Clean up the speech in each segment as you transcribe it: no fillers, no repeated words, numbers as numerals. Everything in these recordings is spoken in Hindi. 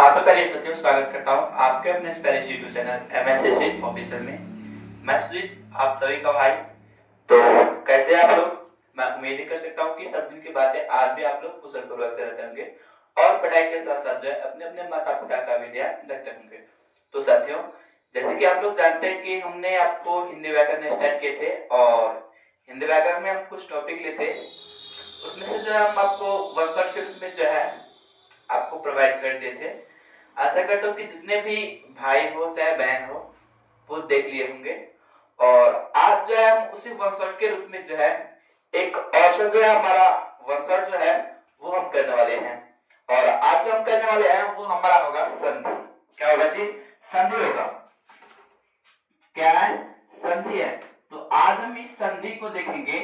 हाँ तो पहले सत्यों स्वागत करता हूँ आपके अपने स्पेलिश यूट्यूब चैनल एमएसएससी ऑफिसर में। मैं सुजीत, आप सभी का भाई। तो कैसे आप लोग? मैं उम्मीद ही कर सकता हूँ कि सब दिन की बातें आज भी आप लोग कुशल पूर्वक से रहते होंगे और पढ़ाई के साथ साथ जो है अपने अपने माता पिता का भी ध्यान रखते होंगे। तो साथियों, जैसे कि आप लोग जानते हैं कि हमने आपको हिंदी व्याकरण स्टार्ट किए थे और हिंदी व्याकरण में हम कुछ टॉपिक लेते, उसमें से जो है हम आपको वन शॉट के रूप में जो है आपको प्रोवाइड कर देते। आशा करता हूँ कि जितने भी भाई हो चाहे बहन हो वो देख लिए होंगे। और आज जो है हम उसी वन शॉट के रूप में जो है एक ऑप्शन जो है हमारा वन शॉट जो है वो हम करने वाले हैं। और आज जो हम करने वाले हैं वो हमारा होगा संधि। क्या होगा जी? संधि होगा। क्या है? संधि है। तो आज हम इस संधि को देखेंगे,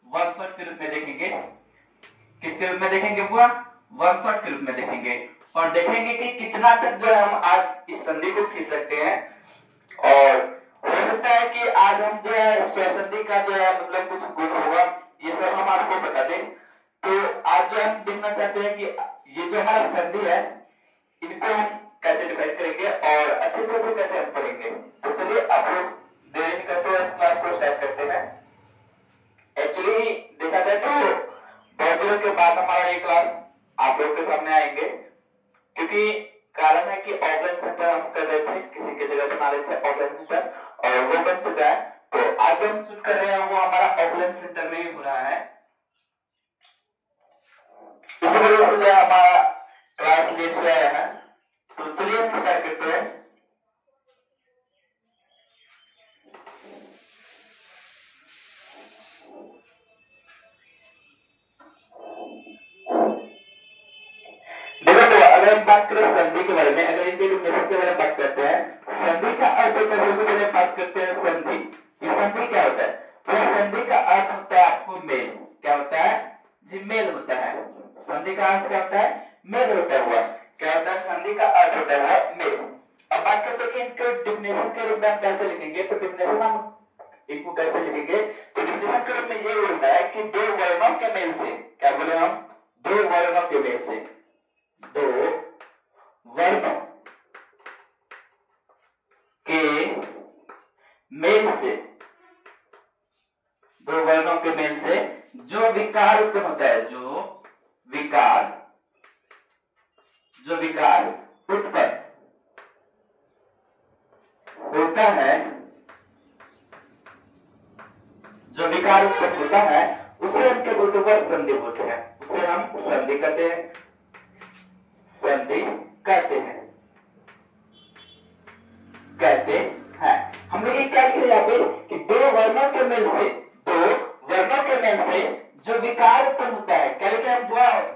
वन शॉट के रूप में देखेंगे। किसके रूप में देखेंगे? वो वन शॉट के रूप में देखेंगे और देखेंगे कि कितना तक जो है हम आज इस संधि को खींच सकते हैं। और हो सकता है कि आज हम जो है स्वसंधि का जो है मतलब कुछ गुण होगा, ये सब हम आपको बता दें। तो आज जो हम देखना चाहते हैं कि ये जो हमारा संधि है इनको हम कैसे डिफाइन करेंगे और अच्छे तरह से कैसे हम पढ़ेंगे। तो चलिए आप लोग देरी नहीं करते हुए क्लास को स्टार्ट करते हैं। एक्चुअली देखा जाए तो बहुत दिनों के बाद हमारा ये क्लास आप लोग के सामने आएंगे, क्योंकि कारण है कि ऑफलाइन सेंटर हम कर रहे थे, किसी की जगह बना रहे थे ऑफलाइन सेंटर और वो बन चुका है। तो आज हम शूट कर रहे हैं वो हमारा ऑफलाइन सेंटर में ही हो रहा है। इसी वजह से जो है हमारा क्लास लेट से आया है। तो चलिए हम स्टार्ट करते हैं। देखो तो अगर हम बात करें संधि के बारे में, अगर इनके डेफिनेशन के बारे में बात करते हैं, संधि का अर्थ होता है, सबसे पहले बात करते हैं संधि। ये संधि क्या होता है? तो संधि का अर्थ होता है आपको मेल। क्या होता है जी? मेल होता है। संधि का अर्थ क्या होता है? मेल होता हुआ। क्या होता है? संधि का अर्थ होता है मेल। अब बात करते हैं कि इनके डेफिनेशन के रूप में हम कैसे लिखेंगे। तो डेफिनेशन हम इनको कैसे लिखेंगे? तो डेफिनेशन के रूप में ये बोलता है कि दो वर्णों के मेल से, क्या बोले हम? दो वर्णों के मेल से, दो वर्णों के मेल से, दो वर्णों के मेल से जो विकार उत्पन्न होता है, जो विकार उत्पन्न होता है, जो विकार उत्पन्न होता है उसे हम क्या बोलते हैं? संधि बोलते हैं। उसे हम संधि कहते हैं, संधि कहते हैं, हम लोग ये क्या लिखे यहाँ पे कि दो वर्णों के मेल से, दो वर्णों के मेल से जो विकार उत्पन्न होता है, क्या लिखे हम?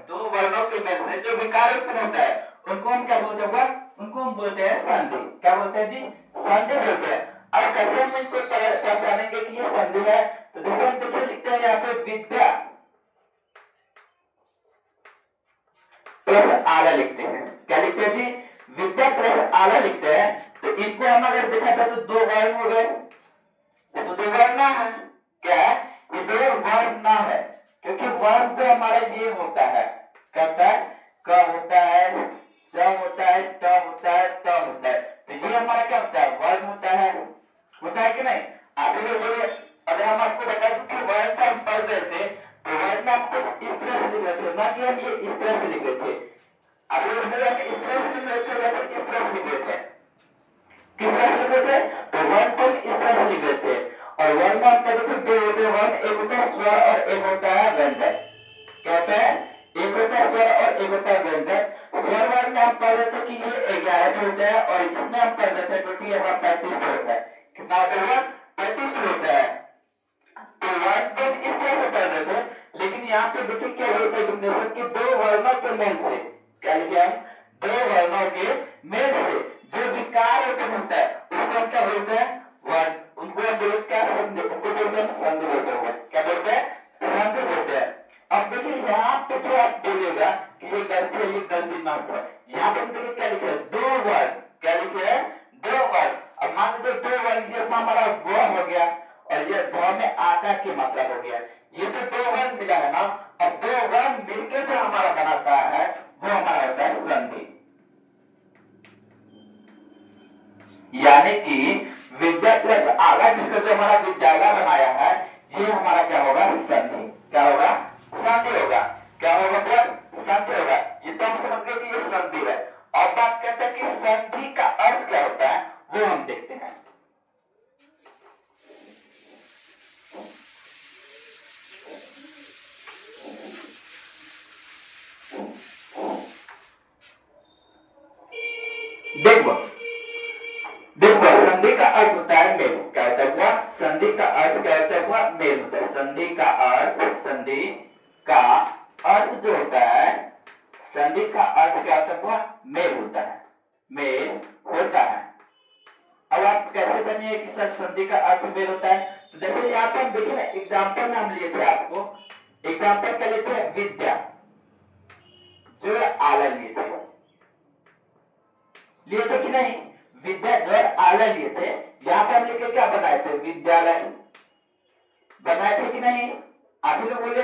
दो वर्णों के मेल से जो विकार उत्पन्न होता है उनको हम क्या बोलते हैं? उनको हम बोलते हैं संधि। क्या बोलते हैं जी? संधि बोलते हैं। अब कैसे हम इनको पहचानेंगे कि ये संधि है? तो जैसे हम देखिए लिखते हैं यहाँ पे विद्या प्लस आला लिखते हैं। क्या लिखते हैं जी? विद्या प्लस आला लिखते हैं। तो इनको हम अगर देखा जाए तो दो वर्ण हो गए, ये तो दो वर्ण ना है। क्या है? ये दो वर्ण ना है, क्योंकि वर्ण जो हमारा ये होता है, क्या होता है? क होता है, च होता है, ट होता है, त होता है। तो ये हमारा क्या होता है? वर्ण होता है कि नहीं? आप लोग बोले, अगर हम आपको बता दूं कि वर्ण का हम पढ़ रहे थे तो वर्ण में हम कुछ इस तरह से लिख रहे थे, ना कि हम ये इस तरह से लिख रहे थे। आप लोग बताइए कि इस तरह से लिख रहे थे या फिर इस तरह से लिख रहे थे? किस तरह से लिख रहे थे? तो वर्ण को इस तरह से लिख रहे थे। और वर्ण में हम कहते थे दो होते हैं वर्ण, एक होता है स्वर और एक होता है व्यंजन। क्या होता है? एक होता है स्वर और एक होता है व्यंजन। स्वर वर्ण में हम पढ़ रहे थे कि ये 11 होता है और इसमें हम पढ़ रहे थे टोटली हमारा 35 होता है। कितना होता है? 35 होता है। तो वर्ण को इस तरह से पढ़ रहे थे, लेकिन यहाँ पे देखिए क्या होता है डेफिनेशन के दो वर्णों के मेल से, क्या लिखे हम? दो वर्णों के मेल से जो विकार उत्पन्न होता है उसको हम क्या बोलते हैं? वर्ण। उनको हम बोलते क्या? संधि। उनको बोलते हैं संधि बोलते हैं। क्या बोलते हैं? संधि बोलते हैं। अब देखिए यहाँ पे जो आप बोलेगा कि ये गलती है, ये गलती ना हो, यहाँ पे देखिए क्या लिखे है? दो वर्ण। क्या लिखे है? दो वर्ण। अब मान लीजिए दो वर्ण, ये हमारा व हो गया और ये ध में आका की मात्रा हो गया। ये तो दो वर्ण मिला है ना। अब दो वर्ण मिलकर जो हमारा बनाता है वो हमारा होता है संधि। यानी कि विद्या प्लस आला मिलकर जो हमारा विद्यालय बनाया है, ये हमारा क्या होगा, संधि। क्या होगा, संधि होगा। क्या होगा मतलब, संधि होगा। ये तो हम समझ गए कि ये संधि है। अब बात करते हैं कि संधि का अर्थ क्या होता है, वो हम देखते हैं। देखो देखो, संधि का अर्थ होता है मेल। क्या होता है हुआ, संधि का अर्थ क्या होता है हुआ, मेल होता है। संधि का अर्थ, संधि का अर्थ जो होता है, संधि का अर्थ क्या होता है हुआ, मेल होता है, मेल होता है। अब आप कैसे जानिए कि सर संधि का अर्थ मेल होता है? तो जैसे यहाँ पर देखिए ना, एग्जाम्पल में हम लिए थे, आपको एग्जाम्पल क्या लिए थे, विद्या जो आला लिए थे, लिए थे कि नहीं, विद्या जो आला लिए थे। यहाँ पर हम लिखे क्या बनाए थे, विद्यालय बनाए थे कि नहीं, आप ही लोग बोले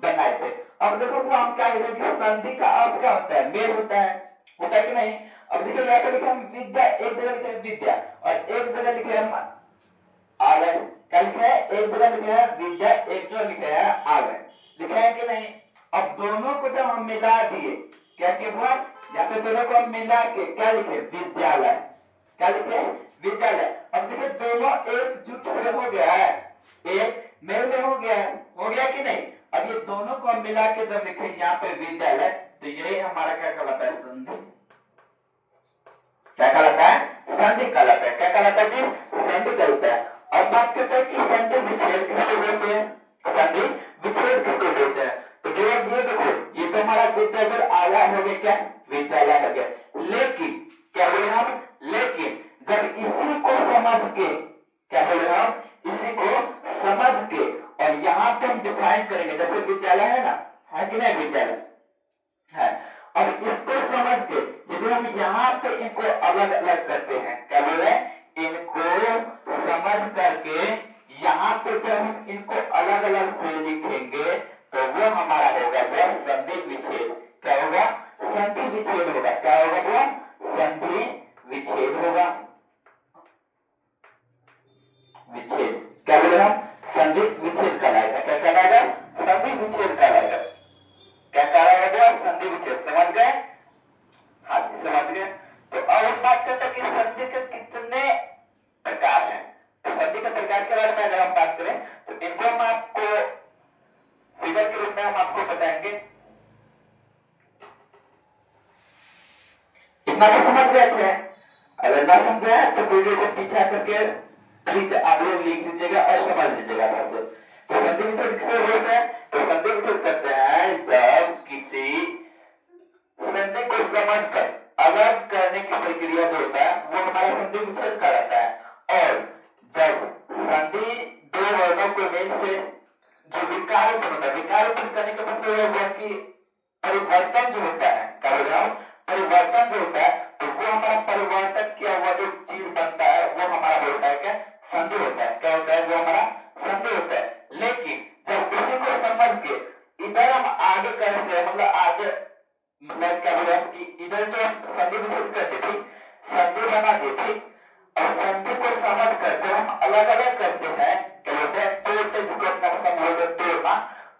बनाए थे। अब देखो वो हम क्या लिखे कि संधि का अर्थ क्या होता है, मेल होता है कि नहीं। अब देखिए यहाँ पे लिखे हम विद्या, एक जगह लिखे विद्या और एक जगह लिखे हम आलय। क्या लिखे है, एक जगह लिखे है विद्या, एक जगह लिखे है आलय, लिखे है कि नहीं। अब दोनों को जब हम मिला दिए, क्या के बाद यहाँ पे दोनों को हम मिला के क्या लिखे, विद्यालय। क्या लिखे, विद्यालय। अब देखिए दोनों एकजुट से हो गया है, एक मेल में हो गया कि नहीं। अब ये दोनों को हम मिला के जब लिखे यहाँ पे विद्यालय, तो यही हमारा क्या कहलाता है, संधि। क्या कहलाता है, संधि कहलाता है। क्या कहलाता है जी, संधि कहलाता है। अब बात करते हैं कि संधि विच्छेद किसको बोलते हैं, संधि विच्छेद किसको बोलते हैं। तो ये देखो, ये तो हमारा विद्याधर आला हो गया, क्या विद्यालय हो गया। लेकिन क्या बोले हम, लेकिन जब इसी को समझ के, क्या बोले हम, इसी को समझ के और यहाँ पे हम डिफाइन करेंगे, जैसे विद्यालय है ना, है कि नहीं, विद्यालय है। अब इसको समझ के यदि हम यहाँ पे इनको अलग अलग करते हैं, क्या बोले, इनको समझ करके यहाँ पे जब हम इनको अलग अलग से लिखेंगे, तो वो हमारा होगा वो संधि विच्छेद। क्या होगा, संधि विच्छेद होगा। क्या होगा वो, संधि विच्छेद होगा, विच्छेद। क्या बोले हम, संधि विच्छेद कहलाएगा। क्या कहलाएगा, संधि विच्छेद कहलाएगा। क्या कहलाएगा, संधि विच्छेद। समझ गए, हाँ जी समझ गए। तो अब हम बात करते हैं कि संधि के कितने प्रकार हैं। तो संधि के प्रकार के बारे में अगर हम बात करें, तो इनको हम आपको फिगर के रूप में हम आपको बताएंगे। इतना तो समझ गए थे। अगर ना समझे तो वीडियो को पीछा करके प्लीज आप लोग लिख लीजिएगा और समझ लीजिएगा थोड़ा सा। तो संधि विच्छेद किसे बोलते हैं, तो संधि विच्छेद करते हैं जब किसी संधि को समझकर अलग करने की प्रक्रिया जो होता है, वो हमारा संधि विच्छेद कहलाता है। और जब संधि दो वर्णों को मेल से जो विकार उत्पन्न होता है, विकार उत्पन्न करने का मतलब यह हुआ कि परिवर्तन जो होता है, क्या बोल रहा हूं, परिवर्तन जो होता है, तो वो हमारा परिवर्तन किया हुआ जो चीज बनता है, वो हमारा होता है क्या, संधि होता है। क्या होता है, वो हमारा संधि होता है। लेकिन जब उसी को समझ के इधर हम आगे करते हैं, मतलब आगे, मतलब क्या बोले हम कि इधर जो हम संधि विच्छेद करते थे, संधि बनाते थे, और संधि को समझ कर जब हम अलग अलग करते हैं, क्या होता है, तोड़ते, जिसको अपना भाषा में बोलते हैं तोड़ना,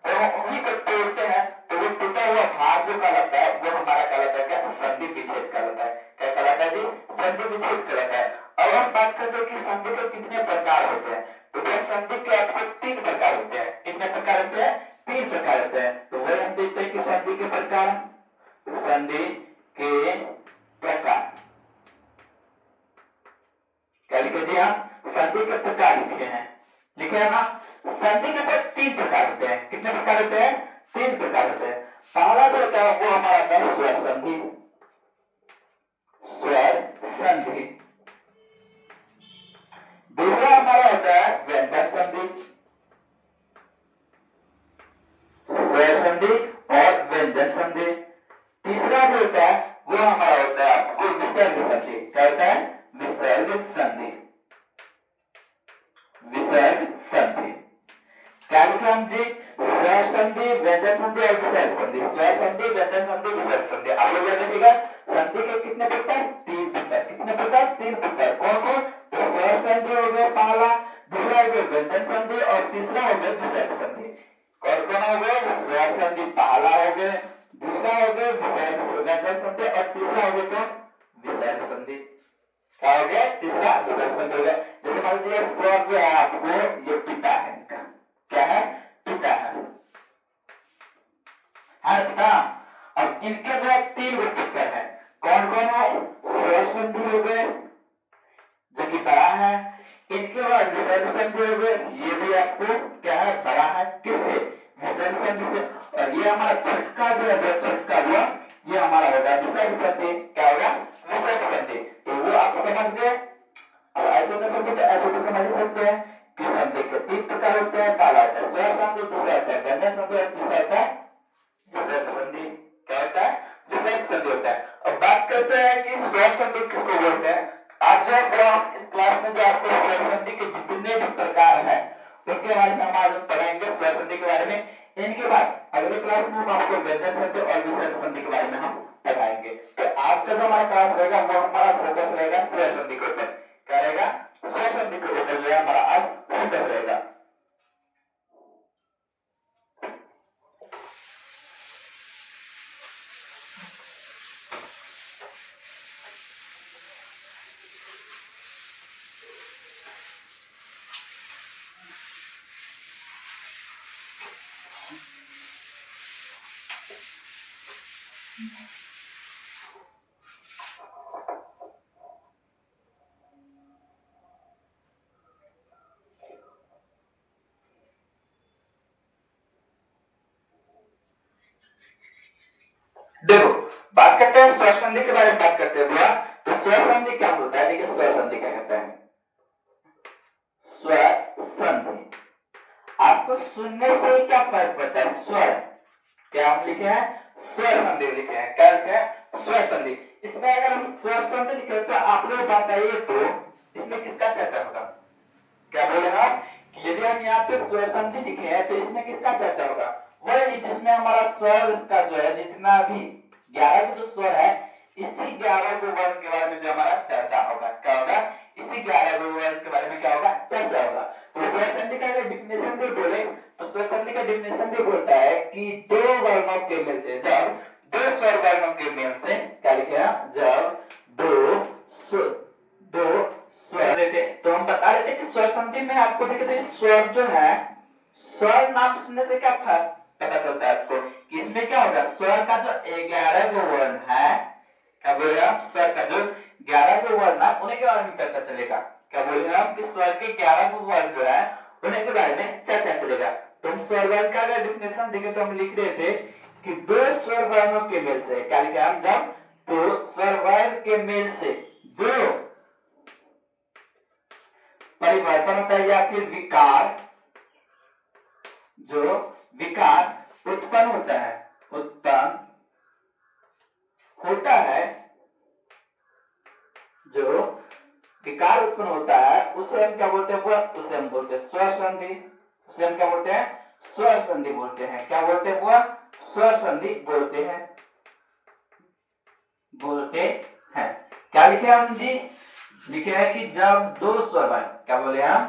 जब हम उन्हीं को तोड़ते हैं, तो वो टूटा हुआ भाग जो कहलाता है, वो हमारा कहलाता है क्या, संधि विच्छेद कहलाता है। क्या कहलाता है जी, संधि विच्छेद कहलाता है। अब हम बात करते हैं कि संधि के कितने प्रकार होते हैं। तो क्या संधि के आपको 3 प्रकार होते हैं। कितने प्रकार होते हैं, 3 प्रकार होते हैं। तो वही हम देखते हैं कि संधि के प्रकार, संधि के प्रकार क्या लिखे जी, हम संधि के प्रकार लिखे हैं, लिखे हैं ना। संधि के पर 3 प्रकार होते हैं। कितने प्रकार होते हैं, 3 प्रकार होते हैं। पहला जो होता है वो हमारा होता है स्वर संधि, स्वर संधि। दूसरा हमारा होता है व्यंजन संधि, स्वर संधि और व्यंजन संधि। तीसरा जो होता है वो हमारा होता है आपको विसर्ग संधि। क्या होता है, विसर्ग संधि, विसर्ग संधि। क्या लिखे हम जी, स्वर संधि, व्यंजन संधि और विसर्ग संधि। स्वर संधि, व्यंजन संधि, विसर्ग संधि। आप लोग याद रखिएगा, संधि के कितने प्रकार, 3 प्रकार। कितने प्रकार, 3 प्रकार। कौन कौन, गए विसर्ग संधि। कौन कौन हो गए? स्वर संधि पहला हो गए, दूसरा हो गए विसर्ग संधि और तीसरा हो गया विसर्ग संधि। क्या हो गया? तीसरा विसर्ग संधि हो गया। जैसे मान लीजिए स्वर जो है आपको ये पिता है, इनका क्या है? पिता है पिता। अब इनके जो है 3 गो पुत्र है। कौन कौन है? स्वर संधि हो गए जो कि बड़ा है, इनके बाद विसर्ग संधि हो गए, ये भी आपको क्या है? बड़ा है। किससे? विसर्ग संधि से। और ये हमारा छठा जो है, छठा हुआ ये हमारा होगा विसर्ग संधि। क्या होगा? विसर्ग संधि। तो वो आप समझ गए। अब ऐसे में समझो तो ऐसे भी समझ सकते हैं कि संधि के 3 प्रकार होते हैं। पहला होता है स्वर संधि, दूसरा होता है व्यंजन संधि और तीसरा होता है विसर्ग संधि। क्या होता है? विसर्ग संधि होता है। अब बात करते हैं कि स्वर संधि किसको बोलते हैं। आज जो हम इस क्लास में जो आपको स्वर संधि के जितने भी प्रकार हैं उनके बारे में हम आज पढ़ेंगे, स्वर संधि के बारे में। इनके बाद अगले क्लास में हम आपको व्यंजन संधि और विसर्ग संधि के बारे में हम पढ़ाएंगे। तो आज का जो हमारा क्लास रहेगा वो हमारा फोकस रहेगा स्वर संधि के ऊपर। क्या रहेगा? स्वर संधि के ऊपर जो है हमारा आज फोकस रहेगा। देखो बात करते हैं स्वर संधि के बारे में। बात करते हैं तो स्वर संधि क्या होता है? देखिए स्वर संधि क्या कहता है। स्वर संधि आपको सुनने से क्या फर्क पड़ता है? स्वर क्या हम लिखे हैं? स्वर संधि लिखे हैं। क्या लिखे हैं? स्वर संधि। इसमें अगर हम स्वर संधि लिखे तो आप लोग बताइए तो इसमें किसका चर्चा होगा? क्या बोले हम कि यदि हम यहाँ पे स्वर संधि लिखे हैं तो इसमें किसका चर्चा होगा? वही जिसमें हमारा स्वर का जो है जितना भी 11 के जो स्वर है इसी 11 को वर्ण के बारे में जो हमारा चर्चा होगा। क्या होगा? इसी 11 को वर्ण के बारे में क्या होगा? चर्चा होगा। तो स्वर संधि का अगर डिफिनेशन भी बोले तो स्वर संधि का डिफिनेशन भी बोलता है कि दो वर्णों के मेल से, जब दो स्वर वर्णों के मेल से क्या लिखे हैं? जब दो स्वर लेते तो हम बता रहे थे कि स्वर संधि में आपको देखे तो स्वर जो है, स्वर नाम सुनने से क्या पता चलता है आपको कि इसमें क्या होगा? स्वर का जो 11 गो वर्ण है, क्या बोले हम? स्वर का जो 11 गो वर्ण है उन्हीं के बारे में चर्चा चलेगा। क्या बोले हम कि स्वर के 11 गो वर्ण जो है उन्हीं के बारे में चर्चा चलेगा। तो हम स्वर वर्ण का अगर डिफिनेशन देखें तो हम लिख रहे थे कि दो स्वर वर्णों के मेल से, क्या लिखे हम? जब दो स्वर वर्ण के मेल से जो परिवर्तन होता है या फिर विकार, जो विकार उत्पन्न होता है, जो विकार उत्पन्न होता है उसे हम क्या बोलते हैं? उसे हम बोलते हैं स्वर संधि। उसे हम क्या बोलते हैं? स्वर संधि बोलते हैं। क्या बोलते हैं? स्वर संधि बोलते हैं। क्या लिखे हम जी? लिखे हैं कि जब दो स्वर वर्ण, क्या बोले हम?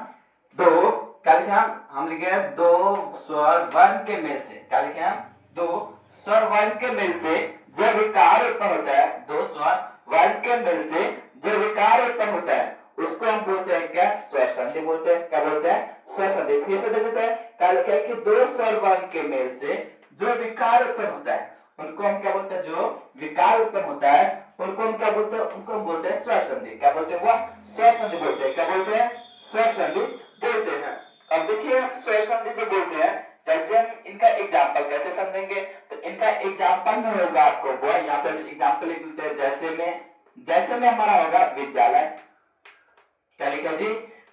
दो, क्या लिखे हम लिखे हैं दो स्वर वर्ण के मेल से, क्या लिखे हम? दो स्वर वर्ण के मेल से जो विकार उत्पन्न होता है, दो स्वर वर्ण के मेल से जो विकार उत्पन्न होता है उसको हम बोलते हैं क्या? स्वर संधि बोलते हैं। क्या बोलते हैं? स्वर संधि। फिर से देते हैं, क्या लिखा है कि दो स्वर वर्ण के मेल से जो विकार उत्पन्न होता है उनको हम क्या बोलते हैं? जो विकार उत्पन्न होता है उनको हम क्या बोलते हैं? उनको हम बोलते हैं स्वर संधि। क्या बोलते हैं? वो स्वर संधि बोलते हैं। क्या बोलते हैं? स्वर संधि बोलते हैं। अब देखिए हम स्वर संधि जो बोलते हैं, जैसे हम इनका एग्जाम्पल कैसे समझेंगे तो इनका एग्जाम्पल में होगा आपको वो यहाँ पे एग्जाम्पल लिख लेते हैं। जैसे में हमारा होगा विद्यालय। क्या लिखा जी?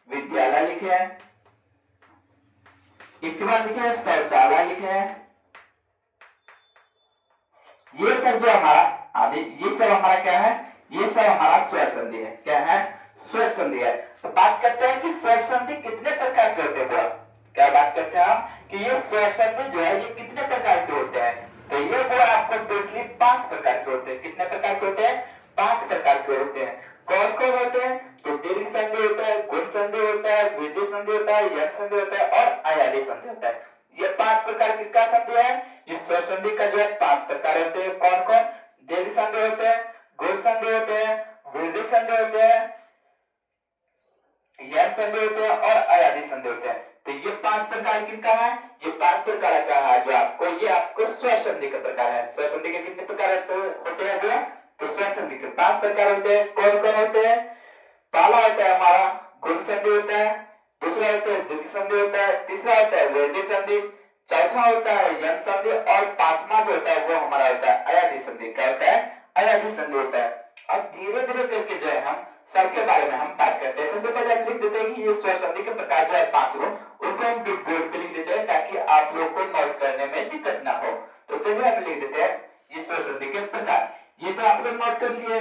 विद्यालय लिखे हैं। इसके बाद लिखे हैं शौचालय लिखे हैं। ये सब जो हमारा ये सब हमारा क्या है? ये सब हमारा स्वर संधि है। क्या है? स्वर संधि है। तो बात करते हैं कि स्वर संधि कितने प्रकार के होते हैं। क्या बात करते हैं हम कि ये स्वर संधि जो है ये कितने प्रकार के होते हैं? तो ये वो आपको टोटली 5 प्रकार के होते हैं। कितने प्रकार के होते हैं? 5 प्रकार के होते हैं। कौन कौन होते हैं? तो दीर्घ संधि होता है, गुण संधि होता है, वृद्धि संधि होता है, यंग संधि होता है और अयादी संधि होता है। ये 5 प्रकार किसका संधि है? ये स्वर संधि का जो है 5 प्रकार होते हैं। कौन कौन? दीर्घ संधि होते हैं, गुण संधि होते हैं, वृद्धि संधि होते हैं, यंग संधि होते हैं और अयादी संधि होते हैं। तो ये 5 प्रकार किनका है? ये 5 प्रकार का है जो आपको, ये आपको स्वर संधि का प्रकार है। स्वर संधि के कितने प्रकार होते हैं जो? तो स्वर संधि के 5 प्रकार होते हैं। कौन कौन होते हैं? पहला होता है हमारा गुण संधि होता है, दूसरा होता है दीर्घ संधि होता है, तीसरा होता है वृद्धि संधि, चौथा होता है यंग संधि और पांचवा जो होता है वो हमारा होता है अयादी संधि। क्या होता है? अयादी संधि होता है। अब धीरे धीरे करके जो है हम सबके बारे में हम बात करते हैं। सबसे पहले हम लिख देते हैं कि ये स्वर संधि के प्रकार जो है 5 गो, उनको हम बोर्ड पे लिख देते हैं ताकि आप लोग को नोट करने में दिक्कत ना हो। तो चलिए हम लिख देते हैं ये स्वर संधि के प्रकार। ये तो आप लोग नोट कर लिए,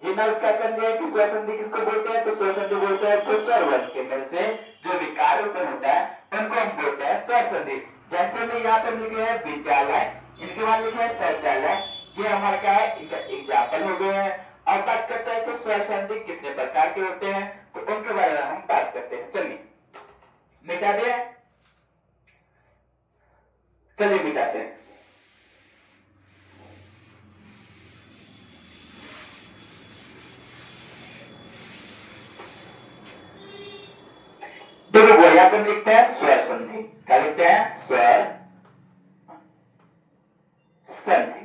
ये नोट क्या कर लिया कि स्वर संधि किसको बोलते हैं? तो स्वर संधि बोलते हैं तो स्वर वर्ण के में से जो विकार उत्पन्न होता है उनको हम बोलते हैं स्वर संधि। जैसे में यहाँ पर लिखे हैं विद्यालय, इनके बाद लिखे हैं शौचालय, ये हमारा क्या है? इनका एग्जाम्पल हो गए हैं। अब बात करते हैं कि स्वर संधि कितने प्रकार के होते हैं, तो उनके बारे में हम बात करते हैं। चलिए मिटा दे, चलिए मिटाते हैं। देखो वो यहाँ पर लिखते हैं स्वर संधि। क्या लिखते हैं? स्वर संधि।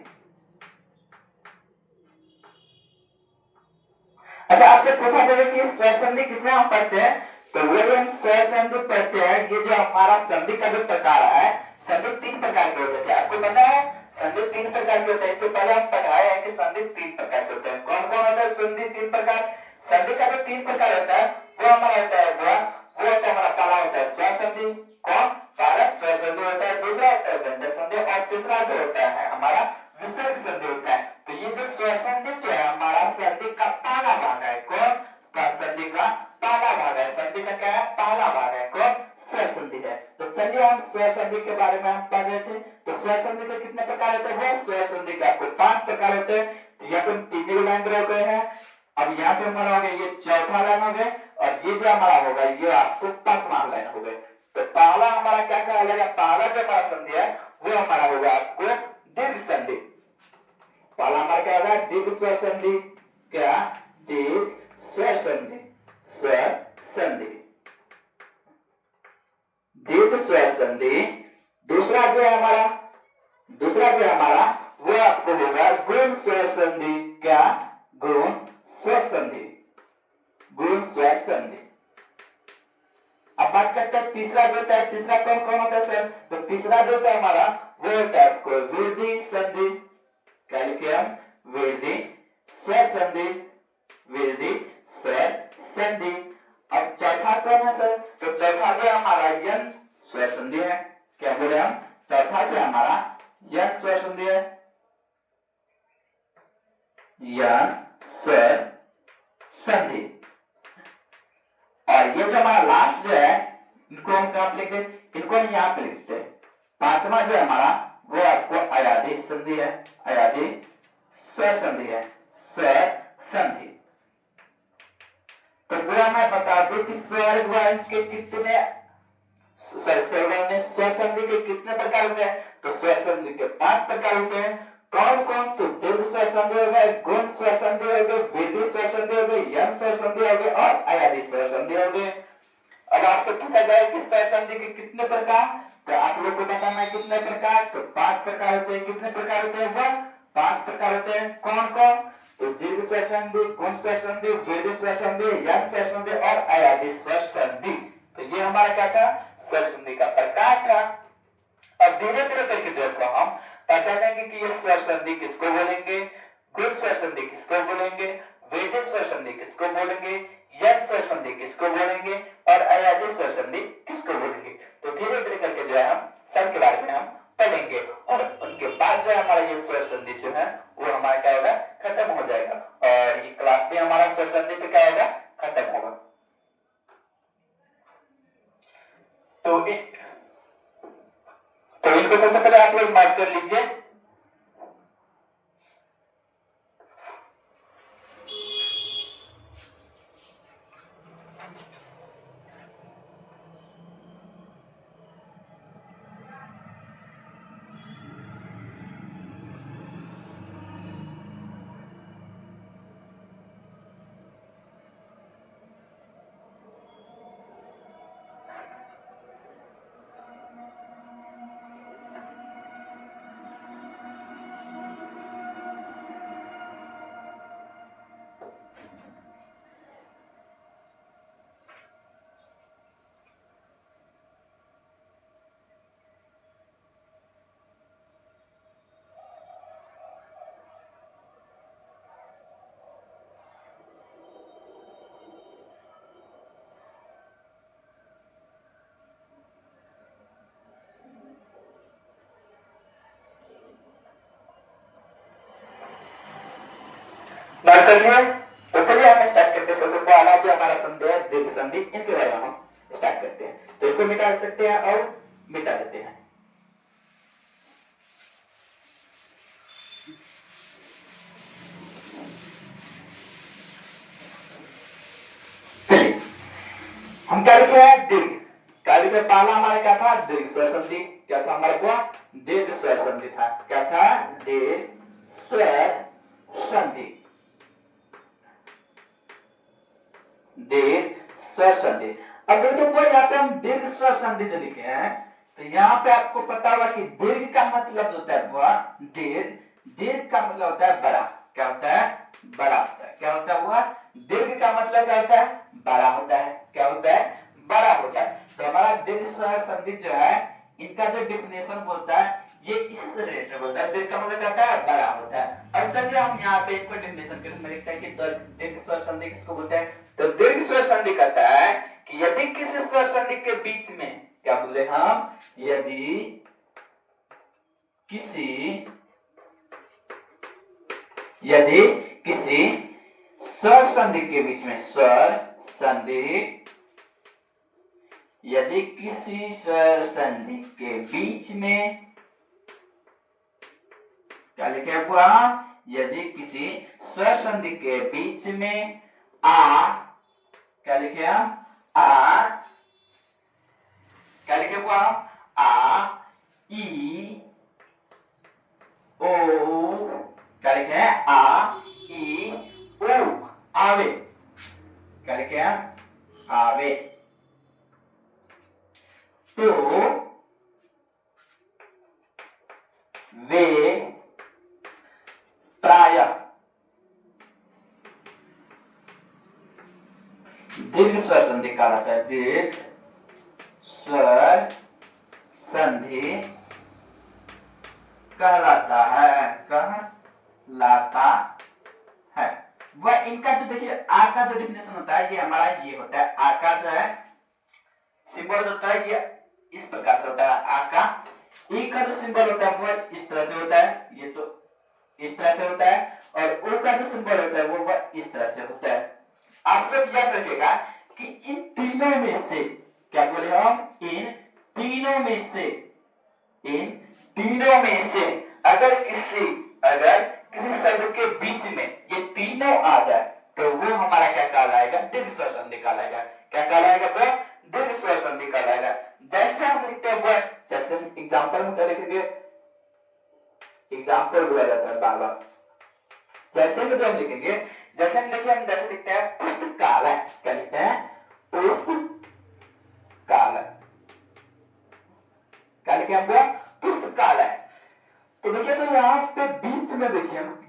अच्छा, आपसे पूछा जाएगा कि स्वर संधि किसमें हम पढ़ते हैं? तो वही हम स्वर संधि पढ़ते हैं। ये जो हमारा संधि का जो प्रकार है, संधि 3 प्रकार के होते थे। आपको पता है संधि 3 प्रकार के होते हैं। इससे पहले हम पढ़ाए हैं कि संधि 3 प्रकार के होते हैं। कौन कौन होता है संधि 3 प्रकार? संधि का जो 3 प्रकार होता है वो हमारा होता है वो होता है हमारा, पहला होता है स्वर संधि। कौन? पहला स्वर संधि होता है, दूसरा होता है व्यंजक संधि और तीसरा जो होता है हमारा विसर्ग संधि होता है। तो ये जो स्वर संधि जो है हमारा संधि का पहला भाग है। कौन? संधि का पहला भाग है। संधि का क्या है? पहला भाग है। कौन? स्वर संधि है। तो चलिए हम स्वर संधि के बारे में हम पढ़ रहे थे। तो स्वर संधि के कितने प्रकार होते हैं? स्वर संधि के आपको 5 प्रकार होते हैं। तो यहाँ पे 3 लाइन ड्रॉ गए हैं। अब यहाँ पे हमारा हो गया ये चौथा लाइन हो गया और ये जो हमारा होगा ये आपको 5वां लाइन हो गया। तो पहला हमारा क्या कहलाएगा? पहला जो हमारा संधि है वो हमारा होगा आपको दीर्घ संधि। पहला हमारा क्या होगा? दीर्घ स्वर संधि। क्या? दीर्घ स्वर संधि। स्वर संधि, दीर्घ स्वर संधि। दूसरा जो है हमारा वो आपको होगा गुण स्वर संधि। क्या? गुण स्वर संधि। गुण स्वर संधि। अब बात करते हैं तीसरा जो होता है। तीसरा कौन कौन होता है सर? तो तीसरा जो होता है हमारा वो होता है आपको वृद्धि संधि। क्या लिखे हम? वृद्धि स्वर संधि। वृद्धि स्वर संधि। अब चौथा कौन है सर? तो चौथा जो हमारा यंग स्वर संधि है। क्या बोले हम? चौथा जो हमारा यंग स्वर संधि है। यंग स्वर संधि। और ये जो हमारा लास्ट जो है इनको हम कहां पे लिखते हैं? इनको हम यहां पे लिखते हैं। 5वां जो है हमारा वो आपको अयादी संधि है। अयादी स्वर संधि है। स्वर संधि। तो पूरा मैं बता दूं कि स्वर वर्ण के कितने स्वर संधि के कितने प्रकार होते हैं? तो स्वर संधि के 5 प्रकार होते हैं। कौन कौन? तो दीर्घ स्वर संधि हो गए, गुण स्वर संधि हो गए, वृद्धि स्वर संधि हो गए, यंग स्वर संधि हो गए और अयादी स्वर संधि हो गए। अब आपसे पूछा जाए कि स्वर संधि के कितने प्रकार? तो आप लोग को बताना है कितने प्रकार? तो 5 प्रकार होते हैं। कितने प्रकार होते हैं? वह 5 प्रकार होते हैं। कौन कौन? तो दीर्घ स्वर संधि, गुण स्वर संधि, वृद्धि स्वर संधि, यंग स्वर संधि और अयादी स्वर संधि। तो ये हमारा क्या था? स्वर संधि का प्रकार था। अब धीरे धीरे करके जो हम पहचानेंगे कि ये स्वर संधि किसको बोलेंगे, गुण स्वर संधि किसको बोलेंगे, वृद्धि स्वर संधि किसको बोलेंगे, यंग स्वर संधि किसको बोलेंगे और अयादी स्वर संधि किसको बोलेंगे। तो धीरे धीरे करके जो है हम सबके बारे में हम पढ़ेंगे और उनके बाद जो है हमारा ये स्वर संधि जो है वो हमारा क्या होगा? खत्म हो जाएगा और ये क्लास भी हमारा स्वर संधि पे क्या होगा? खत्म होगा। तो इनको सबसे पहले आप लोग मार्क कर लीजिए। नोट कर लिया? तो चलिए हम स्टार्ट करते हैं। सबसे पहला जो हमारा संधि है दीर्घ संधि, इनके बारे में हम स्टार्ट करते हैं। तो इसको मिटा सकते हैं और मिटा देते हैं। चलिए हम क्या लिखे हैं? दीर्घ। क्या लिखे? पहला हमारा क्या था? दीर्घ स्वर संधि। क्या था हमारे को? दीर्घ स्वर संधि था। क्या था? दीर्घ स्वर संधि। दीर्घ स्वर संधि। अब देखो यहाँ पे हम दीर्घ स्वर संधि जो लिखे हैं, तो यहाँ पे आपको पता होगा कि दीर्घ का मतलब जो होता है वह दीर्घ, दीर्घ का मतलब होता है बड़ा। क्या होता है? बड़ा होता है। क्या होता है? वह दीर्घ का मतलब क्या होता है? बड़ा होता है। क्या होता है? बड़ा होता है। तो हमारा दीर्घ स्वर संधि जो है, इनका जो डिफिनेशन बोलता है ये इसी से रिलेटेड बोलता है। दीर्घ का मतलब क्या होता है? बड़ा होता है। अब चलिए हम यहाँ पे इसको डिफिनेशन के रूप में लिखते हैं कि दीर्घ स्वर संधि किसको बोलते हैं? तो दीर्घ स्वर संधि कहता है कि यदि किसी स्वर संधि के बीच में, क्या बोले हम? यदि किसी स्वर संधि के बीच में, स्वर संधि, यदि किसी स्वर संधि के बीच में, क्या लिखे हुआ? यदि किसी स्वर संधि के बीच में क्या लिखे हम? क्या लिखे हुआ? आ, ई, ओ, क्या लिखे हैं? आ, ई, ओ, आवे। क्या लिखे हैं? आवे। तो वे प्रायः दीर्घ स्वर संधि कहलाता है। दीर्घ स्वर संधि कहलाता है। कहलाता है। वह इनका जो देखिए आ का जो डिफिनेशन होता है, ये हमारा ये होता है। आ का जो है सिंबल होता है ये इस प्रकार से होता है। आ का, ई का जो सिंबल होता है वो इस तरह से होता है, ये तो इस तरह से होता है। और ओ का जो सिंबल होता है वो इस तरह से होता है। आप सब याद रखिएगा कि इन तीनों में से, क्या बोले हम? इन तीनों में से अगर किसी शब्द के बीच में ये तीनों आ जाए तो वो हमारा क्या कहलाएगा? दीर्घ स्वर संधि कहलाएगा। क्या कहलाएगा? वो दीर्घ स्वर संधि कहलाएगा। जैसे हम लिखते हैं वो, जैसे हम एग्जांपल में क्या लिखेंगे? एग्जांपल बोला जाता है बार बार। जैसे में जो हम लिखेंगे, जैसे हम देखिए, हम जैसे लिखते हैं पुस्तकालय। क्या लिखते हैं? पुस्तकालय। क्या लिखे हम? पुस्तकालय। तो देखिए, तो यहाँ पे बीच में देखिए हम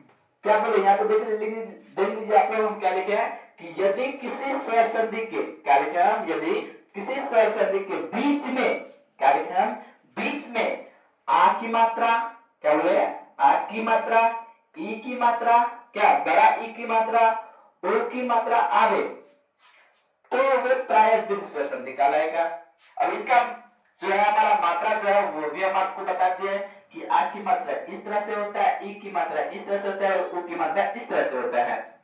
क्या बोले? यहाँ पे देख लीजिए आप लोग, हम क्या लिखे हैं कि यदि किसी स्वर संधि के, क्या लिखे हम? यदि किसी स्वर संधि के बीच में, क्या लिखे हम? बीच में आ की मात्रा, क्या बोले? आ की मात्रा, ई की मात्रा, क्या बड़ा ई की मात्रा, ओ की मात्रा आवे, तो वे प्राय दीर्घ स्वर संधि कहलाएगा। अब इनका जो है हमारा मात्रा जो है वो भी हम आपको बता दिए कि आ की मात्रा इस तरह से होता है, ई की मात्रा इस तरह से होता है और ऊ की मात्रा इस तरह से होता है।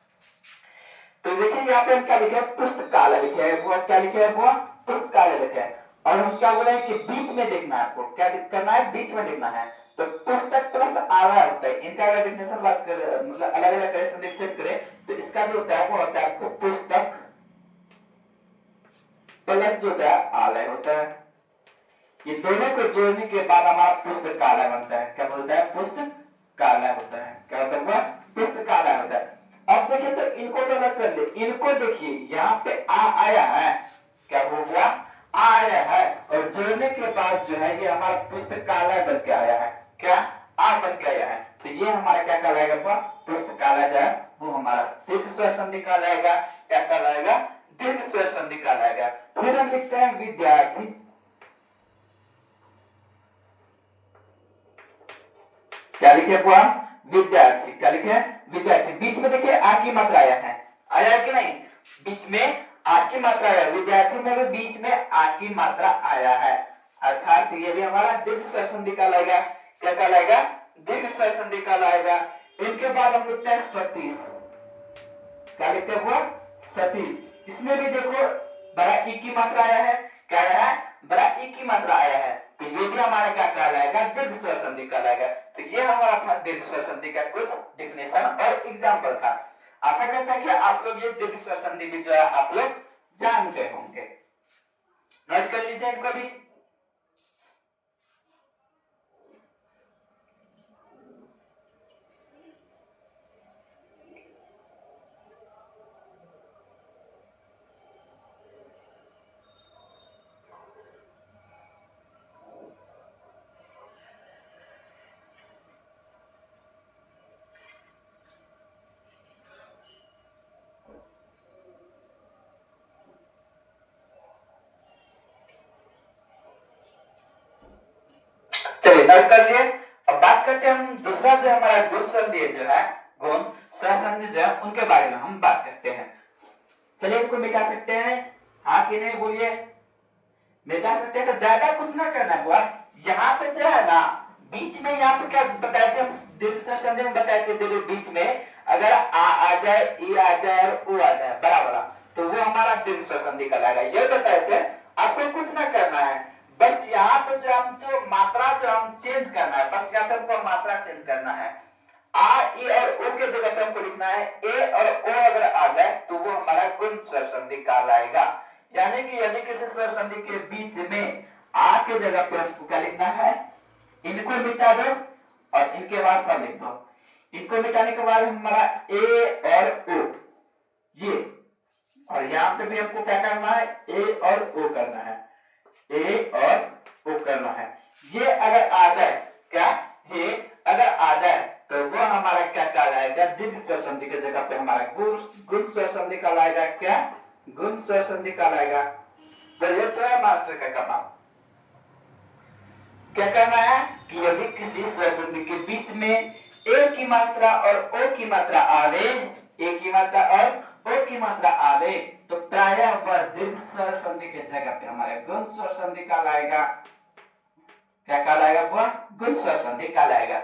तो देखिए यहाँ पे हम क्या लिखे हैं? पुस्तकालय लिखे हैं। वो क्या लिखे हैं? वो पुस्तकालय लिखे हैं। और हम क्या बोले हैं कि बीच में देखना है। आपको क्या करना है? बीच में देखना है। तो पुस्तक प्लस आला होता है। इनका अगर डेफिनेशन बात करें, मतलब अलग अलग तरह से निश्चित करें, तो इसका जो होता है वो होता है आपको पुस्तक प्लस जो होता है आलय होता है। ये दोनों को जोड़ने के बाद हमारा पुस्तकालय बनता है। क्या बोलता है? पुस्तकालय होता है। क्या होता है? वह पुस्तकालय होता है। अब देखिए, तो इनको तो अलग कर ले। इनको देखिए, यहाँ पे आ आया है, क्या हुआ? आ आया है, और जोड़ने के बाद जो है ये हमारा पुस्तकालय बन के आया है। क्या? आ बन के आया है। तो ये हमारा क्या कहलाएगा? पुस्तकालय जो है वो हमारा दीर्घ स्वर संधि कहलाएगा। क्या कहलाएगा? दीर्घ स्वर संधि कहलाएगा। फिर हम लिखते हैं विद्यार्थी। क्या लिखे हुआ? विद्यार्थी। क्या लिखे? विद्यार्थी। बीच में देखिए आ की मात्रा आया है, आया कि नहीं? बीच में आ की मात्रा आया। विद्यार्थी में भी बीच में आ की मात्रा आया है, अर्थात ये भी हमारा दीर्घ स्वर संधि कहलाएगा। क्या कहलाएगा? दीर्घ स्वर संधि कहलाएगा। इनके बाद हम लिखते हैं सतीश। क्या लिखते हैं वो, सतीश। इसमें भी देखो बड़ा ई की मात्रा आया है, क्या आया है, बड़ा ई की मात्रा आया है, तो ये भी हमारा क्या कहलाएगा, दीर्घ स्वर संधि कहलाएगा। तो ये हमारा था दीर्घ स्वर संधि का कुछ डिफिनेशन और एग्जाम्पल था। आशा करता है कि आप लोग ये दीर्घ स्वर संधि भी जो है आप लोग जानते होंगे। नोट कर लीजिए इनको भी। चलिए नोट कर लिए। अब बात करते हैं हम दूसरा जो हमारा गुण संधि जो है, गुण स्वर संधि जो है उनके बारे में हम बात करते हैं। चलिए इनको मिटा सकते हैं, हाँ कि नहीं बोलिए, मिटा सकते हैं। तो ज्यादा कुछ ना करना हुआ, यहाँ पे जो है ना बीच में, यहाँ पे क्या बताए थे हम दीर्घ स्वर संधि में बताए थे, बीच में अगर आ जाए, ई आ जाए और ओ आ जाए बराबर, तो वो हमारा दीर्घ स्वर संधि कहलाएगा। ये बताए थे, आपको कुछ ना करना है, बस यहाँ पे जो मात्रा जो हम चेंज करना है, बस यहाँ पे हमको मात्रा चेंज करना है। आ, ई और ओ के जगह पे हमको लिखना है ए और ओ, अगर आ जाए तो वो हमारा गुण स्वर संधि कहलाएगा। यानी कि यदि किसी स्वर संधि के बीच में आ के जगह पे हमको क्या लिखना है, इनको मिटा दो और इनके बाद सब लिख दो। इनको मिटाने के बाद हमारा ए और ओ, ये, और यहाँ पे भी हमको क्या करना है, ए और ओ करना है, ए और ओ करना है। ये अगर आ जाए, क्या, ये अगर आ जाए तो वो हमारा क्या कहलाएगा, दीर्घ स्वर संधि की जगह पे हमारा गुण स्वर संधि कहलाएगा। क्या, गुण स्वर संधि कहलाएगा। तो ये तो है मास्टर का काम। क्या करना है कि यदि किसी स्वर संधि के बीच में ए की मात्रा और ओ की मात्रा आवे, ए की मात्रा और ओ की मात्रा आवे, तो प्रायः वह दीर्घ स्वर संधि के जगह पे हमारे गुण स्वर संधि कहलाएगा। क्या कहलाएगा, वह गुण स्वर संधि कहलाएगा।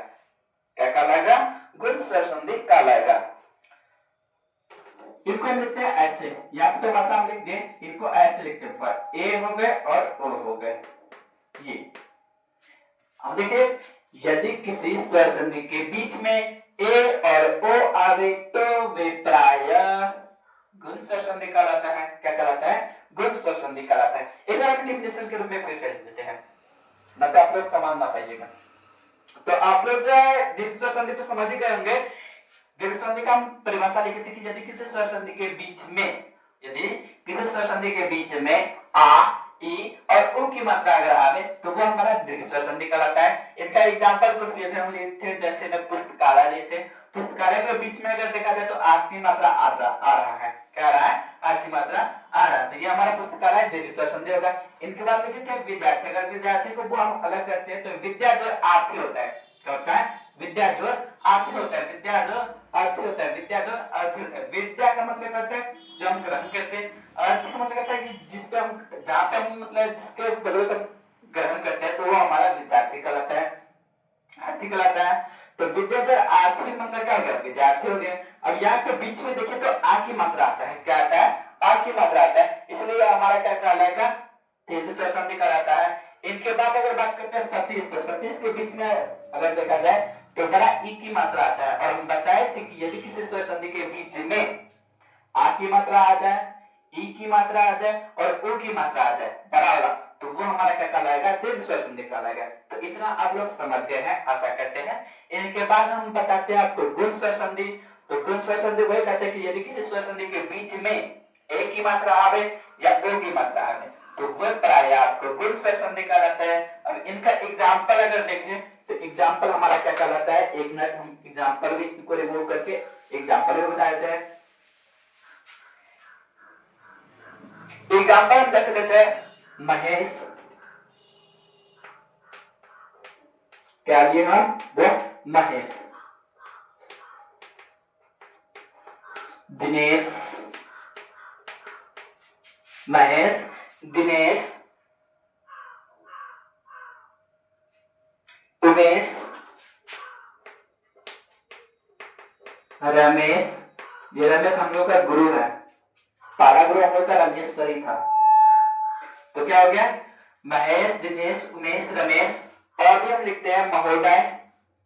क्या कहलाएगा, गुण स्वर संधि कहलाएगा। इनको हम लिखते हैं ऐसे, यहाँ पे तो मात्रा हम लिख दें, इनको ऐसे लिखते हैं, ए हो गए और ओ हो गए। ये अब देखिए, यदि किसी स्वर संधि के बीच में ए और ओ आवे तो वे प्रायः गुण स्वर संधि कहलाता है। क्या कहलाता है, गुण स्वर संधि कहलाता है। एक बार डेफिनेशन के रूप में फिर से लिख देते हैं, ना तो आप लोग समझ ना पाइएगा। तो आप लोग जो है दीर्घ स्वर संधि तो समझ ही गए होंगे। दीर्घ संधि का हम परिभाषा लिखे थे कि यदि किसी स्वर संधि के बीच में, यदि किसी स्वर संधि के बीच में आ, ई और उ की मात्रा अगर आवे तो वो हमारा दीर्घ स्वर संधि कहलाता है। इनका एग्जांपल कुछ लिए थे, हम लिए थे जैसे में पुस्तकालय लिए थे। पुस्तकालय के बीच में अगर देखा जाए तो आ की मात्रा आ रहा है, क्या आ रहा है, आ की मात्रा आ रहा है, तो ये हमारा पुस्तकालय दीर्घ स्वर संधि होगा। इनके बाद लिखे थे विद्यार्थी, अगर विद्यार्थी को वो हम अलग करते हैं तो विद्या जो आर्थी होता है, क्या होता है, विद्या जो आर्थी होता है, विद्या जो अर्थी होता है, विद्या जो अर्थी होता है। विद्या का मतलब कहता है जो हम ग्रहण करते हैं, अर्थ का मतलब कहता है कि जिस पे हम, जहाँ पे हम मतलब जिसके बदौलत हम ग्रहण करते हैं, तो वो हमारा विद्यार्थी कहलाता है, अर्थी कहलाता है। तो विद्या जो आर्थी मतलब क्या हो गया, विद्यार्थी हो गया। अब यहाँ के बीच में देखिए तो आ की मात्रा आता है, क्या आता है, आ की मात्रा आता है, इसलिए हमारा क्या कहलाएगा, दीर्घ स्वर संधि कहलाता है। इनके बाद अगर बात करते हैं सतीश, तो सतीश के बीच में अगर देखा जाए तो बड़ा ई की मात्रा आता है, और हम बताए थे कि यदि किसी स्वर संधि के बीच में आ की मात्रा आ जाए, ई की मात्रा आ जाए और ओ की मात्रा आ जाए बराबर, तो वो हमारा क्या कहलाएगा, दीर्घ स्वर संधि कहलाएगा। तो इतना आप लोग समझ गए हैं, आशा करते हैं। इनके बाद हम बताते हैं आपको गुण स्वर संधि। तो गुण स्वर संधि वही कहते हैं कि यदि किसी स्वर संधि के बीच में ए की मात्रा आवे या ओ की मात्रा आवे तो वह प्रायः आपको गुण स्वर संधि कहलाता है। अब इनका एग्जाम्पल अगर देखें तो एग्जाम्पल हमारा क्या कहलाता है, एक मिनट हम एग्जाम्पल भी इनको रिमूव करके एग्जाम्पल भी बता देते हैं। एग्जाम्पल हम कैसे देते हैं, महेश, क्या लिए हम, वो महेश, दिनेश, महेश, दिनेश, उमेश, रमेश, ये रमेश हम हम लोग का गुरु है, पहला गुरु हम लोग का रमेश सर ही था। तो क्या हो गया, महेश, दिनेश, उमेश, रमेश, और भी हम लिखते हैं महोदय।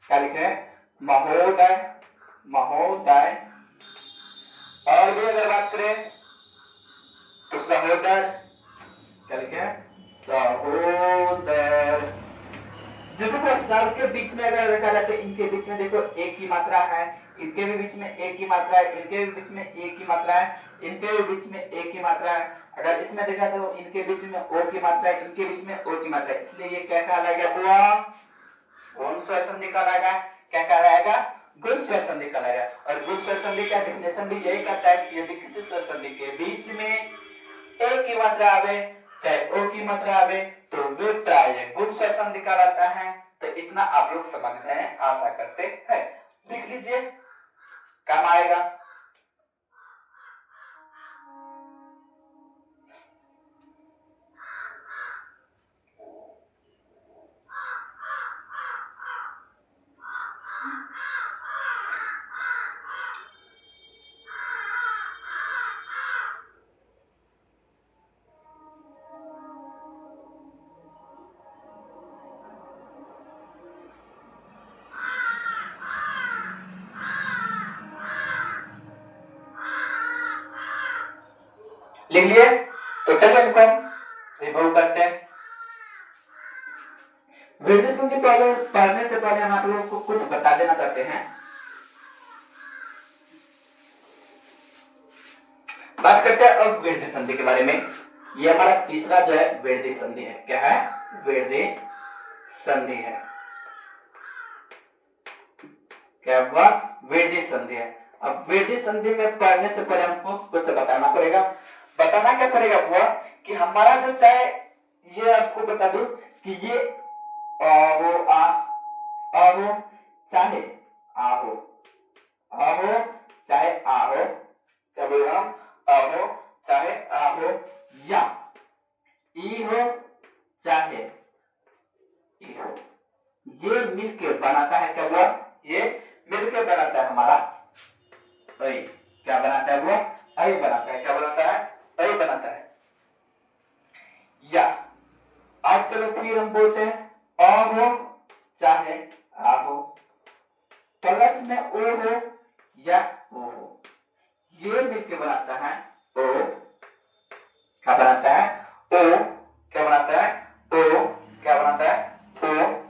क्या लिख रहे हैं, महोदय, महोदय। और भी अगर बात करें तो सहोदर, क्या लिखे हैं, सहोदर। देखो सब के बीच में अगर रखा जाए तो इनके बीच में देखो एक की मात्रा है, इनके भी बीच में एक की मात्रा है, इनके भी बीच में एक की मात्रा है, इनके भी बीच में एक की मात्रा है। अगर इसमें देखा तो इनके बीच में ओ की मात्रा है, इनके बीच में ओ की मात्रा है, इसलिए ये क्या कहलाएगा बुआ, गुण स्वर संधि कहलाएगा। क्या कहलाएगा, गुण स्वर संधि कहलाएगा। और गुण स्वर संधि का डेफिनेशन भी यही कहता है कि यदि किसी स्वर संधि के बीच में एक की मात्रा आवे चाहे ओ की मात्रा आवे तो वे प्राय गुण स्वर संधि कहलाता है। तो इतना आप लोग समझ गए हैं, आशा करते हैं। लिख लीजिए, काम आएगा। लिख लिए, तो चलिए इनको रिमूव करते हैं। वृद्धि संधि पढ़ने से पहले हम आप लोगों को कुछ बता देना चाहते हैं। बात करते हैं अब वृद्धि संधि के बारे में। ये हमारा तीसरा जो है वृद्धि संधि है। क्या है, वृद्धि संधि है। क्या हुआ, वृद्धि संधि है। अब वृद्धि संधि में पढ़ने से पहले हमको कुछ बताना पड़ेगा। बताना क्या पड़ेगा हुआ कि हमारा जो चाहे, ये आपको बता दूं कि ये हो हो चाहे आहो, आहो चाहे आहो, क्या बोल रहा हूं, आहो चाहे आहो, या ई हो चाहे ई हो, ये मिलके बनाता है क्या हुआ, ये मिलके बनाता है हमारा ऐ। क्या बनाता है वो, ऐ बनाता है। क्या बनाता है, ऐ बनाता है। या अब चलो फिर हम बोलते हैं अ हो चाहे आ हो, प्लस में ओ हो या ओ हो, ये मिलके बनाता है ओ। क्या बनाता है, ओ। क्या बनाता है, ओ। क्या बनाता है, ओ।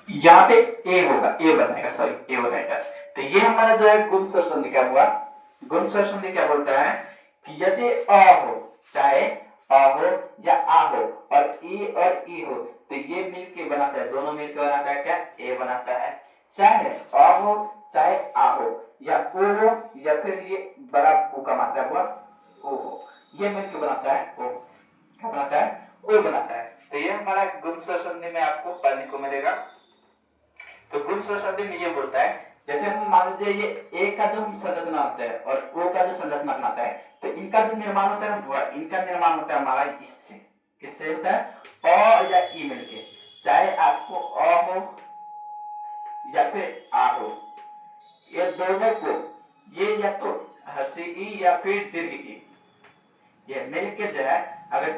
यहाँ पे ए होगा, ए बनाएगा, सॉरी ए बनाएगा। तो ये हमारा जो है गुण स्वर संधि क्या हुआ, गुण स्वर संधि क्या बोलता है कि यदि अ हो चाहे अ हो या आ हो और ई हो तो ये मिलके बनाता है, दोनों मिलके बनाता है क्या, ए बनाता है। चाहे अ हो चाहे आ हो या ओ हो या फिर ये बड़ा ऊ का मात्रा हुआ ओ हो, ये मिलके बनाता है ओ। क्या बनाता है, ओ बनाता है। तो ये हमारा गुण स्वर संधि में आपको पढ़ने को मिलेगा। तो गुण स्वर संधि में ये बोलता है, जैसे हम मान लीजिए ये ए का जो संरचना होता है और ओ का जो संरचना बनाता है, तो इनका जो निर्माण होता है वो, इनका निर्माण होता है हमारा इससे। किससे होता है, अ या ई मिलके। चाहे आपको अ हो या फिर आ हो, ये दोनों को, ये या तो हर्षी ई या फिर दीर्घ ई, ये मिलके जो है अगर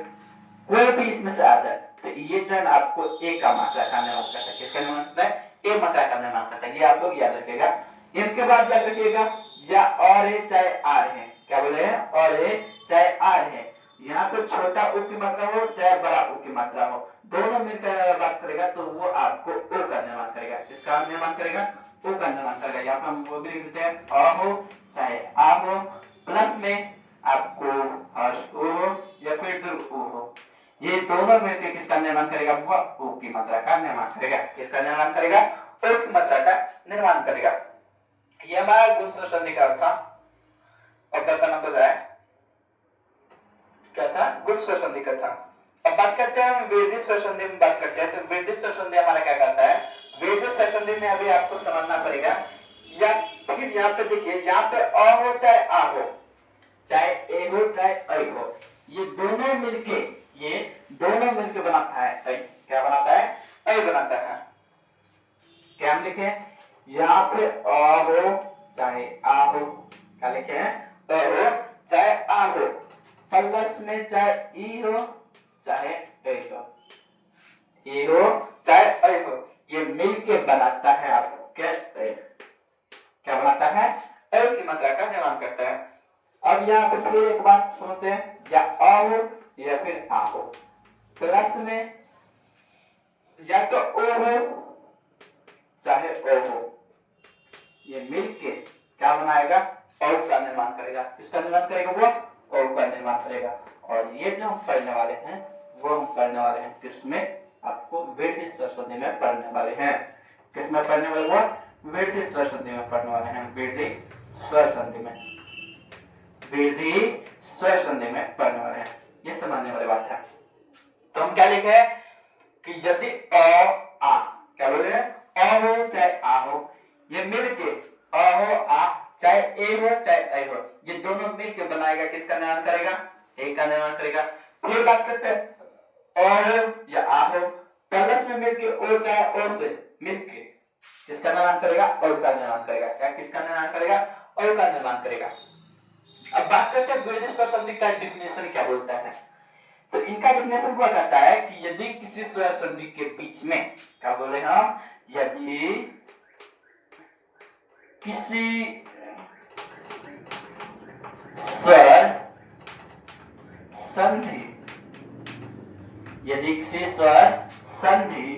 कोई भी इसमें से आ जाए तो ये जो है ना आपको ए का मात्रा का निर्माण करता है। किसका निर्माण करता है, ए मात्रा का निर्माण करता है। ये आप लोग याद रखिएगा। इनके बाद याद रखिएगा या और है चाहे आर है। क्या बोले हैं, और है चाहे आर है। यहाँ पे छोटा ऊ की मात्रा हो चाहे बड़ा ऊ की मात्रा हो, दोनों मिलकर बात करेगा तो वो आपको ओ का निर्माण करेगा। किसका निर्माण करेगा? ओ का निर्माण करेगा। यहाँ पे हम वो भी लिख देते हैं, अ हो चाहे आ हो, प्लस में आपको हर्ष ओ हो या फिर दीर्घ ऊ हो, ये दोनों मिलकर किसका निर्माण करेगा? वह ओ की मात्रा का निर्माण करेगा। किसका निर्माण करेगा? ओ की मात्रा का निर्माण करेगा। यह हमारा गुण स्वर संधि का था। अब बताना तो जाए क्या था? गुण स्वर संधि का था। अब बात करते हैं वृद्धि स्वर संधि में बात करते हैं। तो वृद्धि स्वर संधि हमारा क्या करता है? वृद्धि स्वर संधि में अभी आपको समझना पड़ेगा, या फिर यहाँ पे देखिए, यहाँ पे अ हो चाहे आ हो, चाहे ए हो चाहे ऐ हो, ये दोनों मिलके बनाता है ऐ। क्या बनाता है? ऐ बनाता है। क्या हम लिखे? यहाँ पे अ हो चाहे आ हो, क्या लिखे हैं? अ हो चाहे आ हो, प्लस में चाहे ई हो चाहे ऐ हो, ई हो चाहे ऐ हो, ये मिलके बनाता है आपको क्या? ऐ। क्या बनाता है? ऐ की मात्रा का निर्माण करता है। अब यहाँ पे फिर एक बात समझते हैं, या अ हो या फिर आ हो, प्लस में या तो ओ हो चाहे ओ हो, ये मिलके क्या बनाएगा? औ का निर्माण करेगा। किसका निर्माण करेगा? वो औ का निर्माण करेगा। और ये जो हम पढ़ने वाले हैं वो हम पढ़ने वाले हैं किसमें? आपको वृद्धि स्वर संधि में पढ़ने वाले हैं। किसमें पढ़ने वाले? वो वृद्धि स्वर संधि में पढ़ने वाले हैं। वृद्धि स्वर संधि में, वृद्धि स्वर संधि में पढ़ने वाले हैं। ये समझने वाली बात है। तो हम क्या लिखे कि यदि अ आ, क्या बोले हैं? अ हो चाहे आ हो, ये मिलके अ हो आ चाहे ए हो चाहे ऐ हो, ये दोनों मिलके बनाएगा किसका निर्माण करेगा? ए का निर्माण करेगा। फिर बात करते हैं अ हो या आ हो, प्लस में मिलके ओ चाहे ओ से मिलके किसका निर्माण करेगा? औ का निर्माण करेगा। क्या किसका निर्माण करेगा? औ का निर्माण करेगा। अब बात करते हैं वृद्धि स्वर संधि का डिफिनेशन क्या बोलता है। तो इनका डिफिनेशन हुआ करता है कि यदि किसी स्वर संधि के बीच में, क्या बोले हम? यदि किसी स्वर संधि, यदि किसी स्वर संधि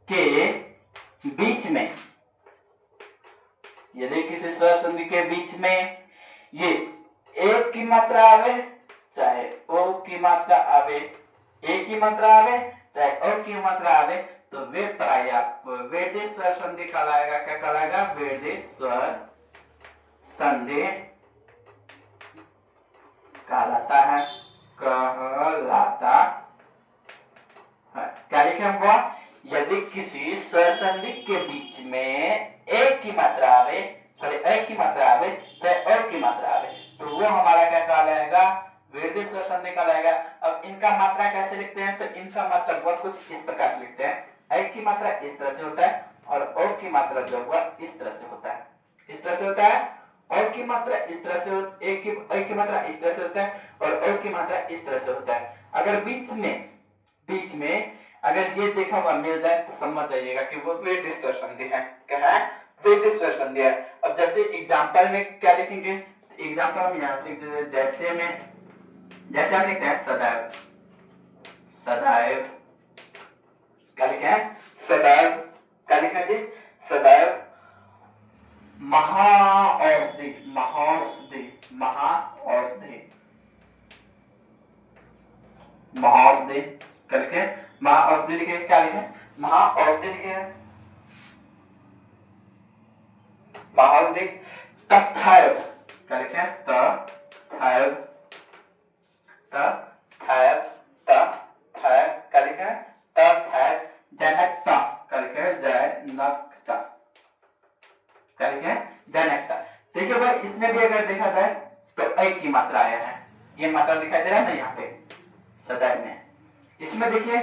के बीच में, यदि किसी स्वर संधि के बीच में ये एक की मात्रा आवे चाहे ओ की मात्रा आवे, ए की मात्रा आवे चाहे ओ की मात्रा आवे, तो वे प्राय आपको वृद्धि स्वर संधि कहलाएगा। क्या कहलाएगा? वृद्धि स्वर संधि कहलाता है। कहलाता है। क्या लिखे हमको? यदि किसी स्वर संधि के बीच में एक की मात्रा आवे, सॉरी एक की मात्रा आवे चाहे और की मात्रा आवे, तो वो हमारा क्या कहलाएगा? वृद्धि स्वर संधि कहलाएगा। अब इनका मात्रा कैसे लिखते हैं? तो इनका मात्रा बहुत कुछ इस प्रकार से लिखते हैं। एक की मात्रा इस तरह से होता है और ओ की मात्रा जो है इस तरह से होता है। इस तरह से होता है। ओ की मात्रा इस तरह से होती है, एक की मात्रा इस तरह से होता है और ओ की मात्रा इस तरह से होता है। अगर बीच में अगर ये देखा हुआ मिल जाए तो समझ जाइएगा कि वो वृद्धि स्वर संधि है। क्या है? वृद्धि स्वर संधि है। अब जैसे एग्जांपल में क्या लिखेंगे? एग्जांपल हम यहाँ लिख देते हैं, जैसे हम लिखते हैं सदैव, सदैव क्या लिखे हैं? सदैव। क्या लिखा जी? सदैव महाऔषधि, महाऔषधि, महाऔषधि, महाऔषधि क्या लिखे? महाऔषधि लिखे। क्या लिखे? महाऔषधि लिखे। महाऔषधि। तथैव क्या लिखे? तथैव, तथैव, तथैव क्या लिखे? तथैव। जनकता क्या लिखे? जनकता क्या लिखे? जनकता। देखिए भाई, इसमें भी अगर देखा जाए तो ऐ की मात्रा आया है, ये मात्रा दिखाई दे रहा है ना यहाँ पे सदैव में। इसमें देखिए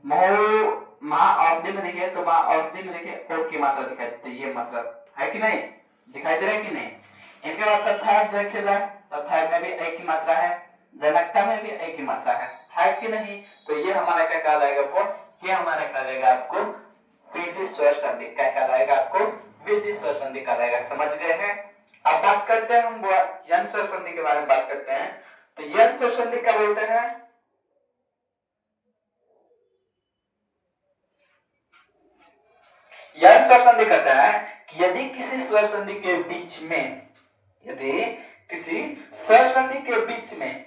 महाऔषधि में देखिए, तो महाऔषधि में देखिए ओ की मात्रा दिखाई देती है, ये मतलब है कि नहीं? दिखाई दे रहा है कि नहीं? इनके बाद तथैव देखे जाए, तथैव में भी ए की मात्रा है, जनकता में भी ए की मात्रा है कि नहीं? तो ये हमारा क्या कहलाएगा? ये हमारा कहलाएगा आपको वृद्धि स्वर संधि। क्या कहलाएगा? आपको वृद्धि स्वर संधि कहलाएगा। समझ गए हैं? अब बात करते हैं हम यन स्वर संधि के बारे में बात करते हैं। तो यन स्वर संधि क्या बोलते हैं? यन स्वर संधि कहता है कि यदि किसी स्वर संधि के बीच में, यदि किसी स्वर संधि के बीच में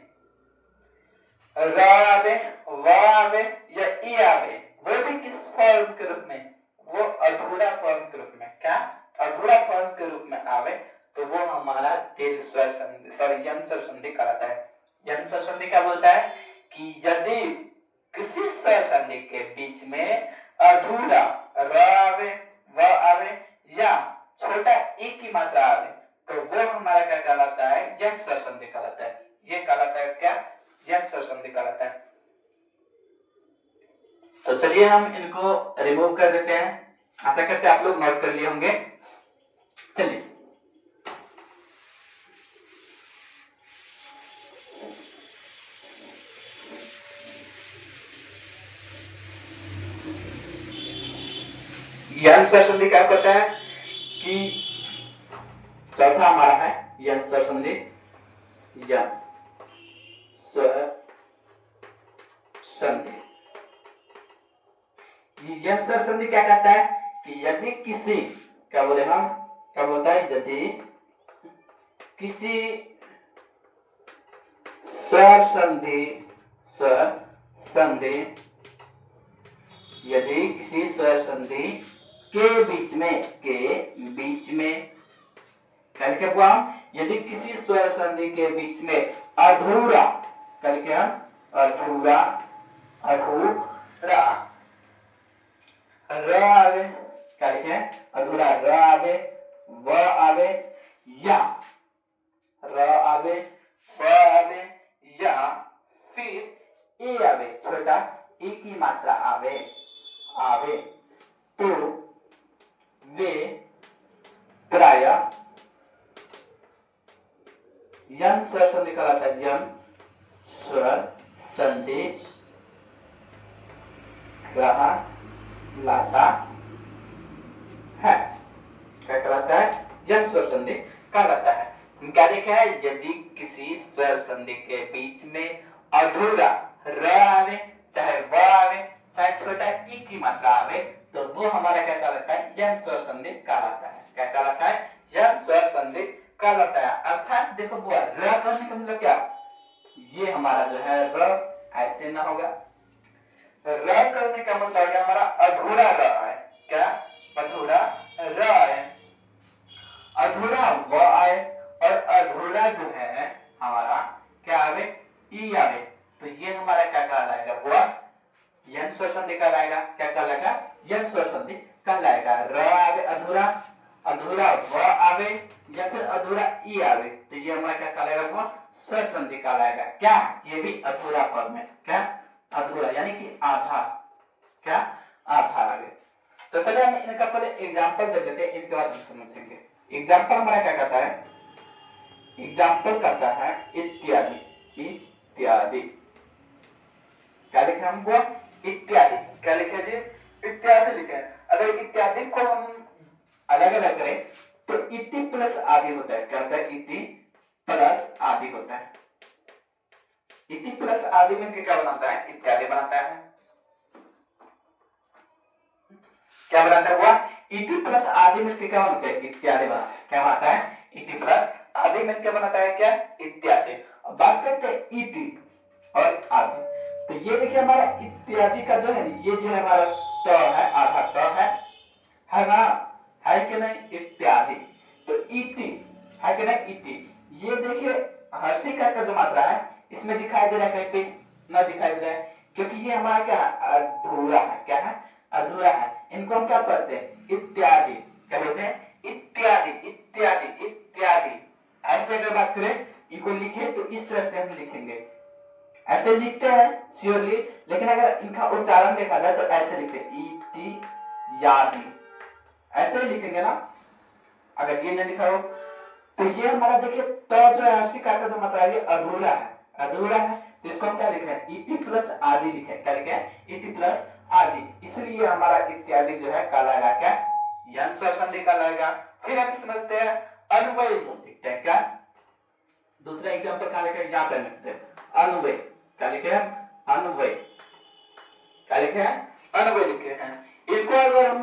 र आवे, व आवे या ई आवे, वो भी किस फॉर्म के रूप में? वो अधूरा फॉर्म के रूप में। क्या? अधूरा फॉर्म के रूप में आवे तो वो हमारा दीर्घ स्वर संधि, सॉरी यन स्वर संधि कहलाता है। यन स्वर संधि क्या बोलता है कि यदि किसी स्वर संधि के बीच में अधूरा र आवे, व आवे या छोटा ई की मात्रा आवे तो वो हमारा क्या कहलाता है? यन स्वर संधि कहलाता है। ये कहलाता है क्या? यन स्वर संधि कहलाता है। तो चलिए हम इनको रिमूव कर देते हैं। आशा करते हैं आप लोग नोट कर लिए होंगे। चलिए यन स्वर संधि क्या कहता है कि चौथा हमारा है यन स्वर संधि। यन स्वर संधि, यन स्वर संधि क्या कहता है कि यदि किसी, क्या बोले हम, क्या बोलता है? यदि किसी स्वर संधि, स्वर संधि, यदि किसी स्वर संधि के बीच में, के बीच में कल के हम, यदि किसी स्वर संधि के बीच में अधूरा, कल के हम अधूरा, अधूरा र आवे, क्या लिखे? अधूरा र आवे, व आवे या र आवे, व आवे या फिर ए आवे, छोटा ए की मात्रा आवे, आवे तो वे प्रायः यन स्वर संधि कहलाता है। यन स्वर संधि कहलाता है। क्या कहलाता है? यन स्वर संधि कहलाता है। हम क्या लिखा है? यदि किसी स्वर संधि के बीच में अधूरा र आवे, चाहे व आवे, चाहे छोटा ई की मात्रा आवे तो वो हमारा क्या कहलाता है? यन स्वर संधि कहलाता है। क्या कहलाता है? यन स्वर संधि कहलाता है। अर्थात देखो वो र करने का मतलब क्या? ये हमारा जो है र ऐसे ना होगा। र करने का मतलब है हमारा अधूरा र है। क्या? अधूरा र है, अधूरा व आए और अधूरा जो है हमारा क्या आवे? ई आवे तो ये हमारा क्या कहलाएगा? वो यन स्वर संधि कहलाएगा। क्या कहलाएगा? यन स्वर संधि कहलाएगा। र आवे अधूरा, अधूरा व आवे या फिर अधूरा ई आवे तो ये हमारा क्या कहलाएगा? वो स्वर संधि कहलाएगा। क्या? ये भी अधूरा फॉर्म है। क्या? अधूरा यानी कि आधा। क्या? आधा आवे। तो चलिए हम इनका पहले एग्जांपल दे देते हैं, इनके बाद हम समझेंगे। एग्जांपल हमारा क्या कहता है? एग्जांपल करता है इत्यादि, इत्यादि। क्या लिखे हम? वो इत्यादि। क्या लिखे जी? इत्यादि लिखे। अगर इत्यादि को हम अलग अलग करें तो इति प्लस आदि होता है। क्या होता है? इति प्लस आदि होता है। इति प्लस आदि मिलकर क्या बनाता है? इत्यादि बनाता है। क्या बनाता है? वह इति प्लस आदि मिलकर क्या बनाता है? इत्यादि बनाता है। क्या बनाता है? इति प्लस आदि मिलकर बनाता है क्या? इत्यादि। अब बात करते हैं इति और आदि। तो ये देखिए हमारा इत्यादि का जो है, ये जो है हमारा त है, आधा त है ना? है कि नहीं? इत्यादि। तो इति है कि नहीं? इति। ये देखिए हर्षिका का जो मात्रा है इसमें दिखाई दे रहा है, कहीं पे ना दिखाई दे रहा है क्योंकि ये हमारा क्या है? अधूरा है। क्या है? अधूरा है। इनको हम क्या पढ़ते हैं? इत्यादि। क्या बोलते हैं? इत्यादि, इत्यादि, इत्यादि। ऐसे अगर बात करें इनको लिखे तो इस तरह से हम लिखेंगे। ऐसे लिखते हैं श्योरली, लेकिन अगर इनका उच्चारण देखा जाए तो ऐसे लिखते हैं इत्यादि। ऐसे लिखेंगे ना। अगर ये नहीं लिखा हो तो ये हमारा देखिए तो जो है हर्षिका का जो मात्रा है ये अधूरा है। अधूरा है तो इसको हम क्या लिखे? इति प्लस आदि लिखे। क्या लिखे? इति प्लस आदि। इसलिए हमारा इत्यादि जो है कहलाएगा क्या? यन स्वर संधि कहलाएगा। फिर हम समझते हैं अन्वय ध्वनि। लिखते हैं, क्या दूसरा एग्जांपल क्या लिखे यहाँ पे लिखते हैं अन्वय, क्या लिखे हैं अन्वय, क्या लिखे हैं अन्वय लिखे हैं। इनको अगर हम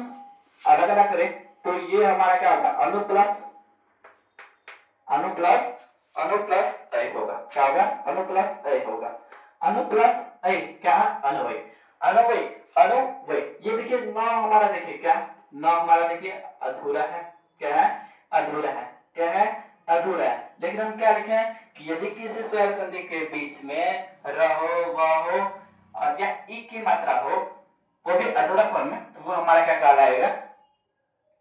अलग अलग करें तो ये हमारा क्या होगा अनु प्लस अ होगा, क्या होगा अनु प्लस अ होगा, अनु प्लस अ क्या है अन्वय, अन्वय अन्वय। ये देखिए न हमारा देखिए क्या न हमारा देखिए अधूरा है, क्या है अधूरा है, क्या है अधूरा है। लेकिन हम क्या लिखे हैं कि यदि किसी स्वर संधि के बीच में र हो व हो या ई की मात्रा हो वो भी अधूरा फॉर्म में, तो वो हमारा क्या कहलाएगा,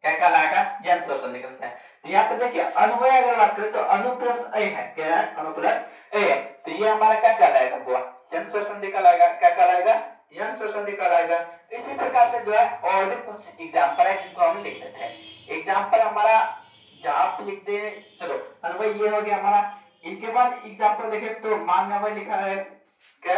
क्या कहलाएगा यन स्वर संधि कहते हैं। तो यहाँ पे देखिए अन्वय अगर बात करें तो अनु प्लस अ है, क्या है अनु प्लस अ है, तो ये हमारा क्या कहलाएगा बुआ यन स्वर संधि कहलाएगा, क्या कहलाएगा यन स्वर संधि कहलाएगा। इसी प्रकार से जो है और भी कुछ एग्जांपल है जिनको हम लिख देते हैं। एग्जांपल हमारा जहां पे लिख दे, चलो अन्वय ये हो गया हमारा। इनके बाद एग्जांपल देखें तो मानवय लिखा है, क्या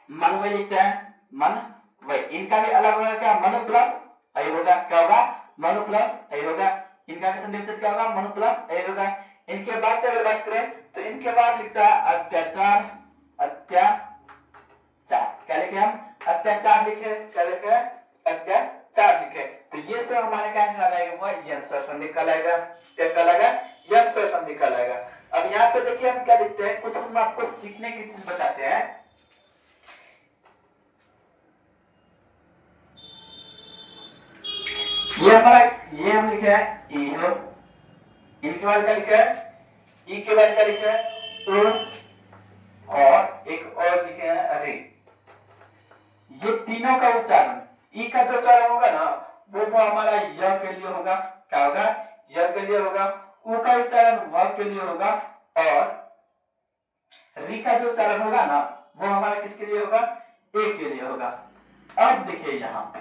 मनवय लिखते हैं मन वय, इनका भी अलग होगा क्या मनु प्लस अ होगा, क्या होगा मनु प्लस अ होगा, इनका भी संधि विच्छेद क्या होगा मनु प्लस अ होगा। इनके बाद अगर बात करें तो इनके बाद लिखता है अत्याचार, अत्याचार, क्या लिखे हम अत्याचार लिखे, क्या लिखे अत्याचार लिखे। तो ये सब हमारे क्या कहलाएगा वो यन स्वर संधि कहलाएगा, क्या कहलाएगा यन स्वर संधि कहलाएगा। अब यहाँ पे देखिए हम क्या लिखते हैं, कुछ हम आपको सीखने की चीज बताते हैं। ये हमारा ये हम लिखे है ई हो, इनके बाद क्या लिखा है ई के बाद क्या लिखा है और एक और लिखे हैं अरे। ये तीनों का उच्चारण ई का जो उच्चारण होगा ना वो हमारा य के लिए होगा, क्या होगा य के लिए होगा, उ का उच्चारण व के लिए होगा और री का जो उच्चारण होगा ना वो हमारा किसके लिए होगा ए के लिए होगा। अब देखिए यहाँ पे,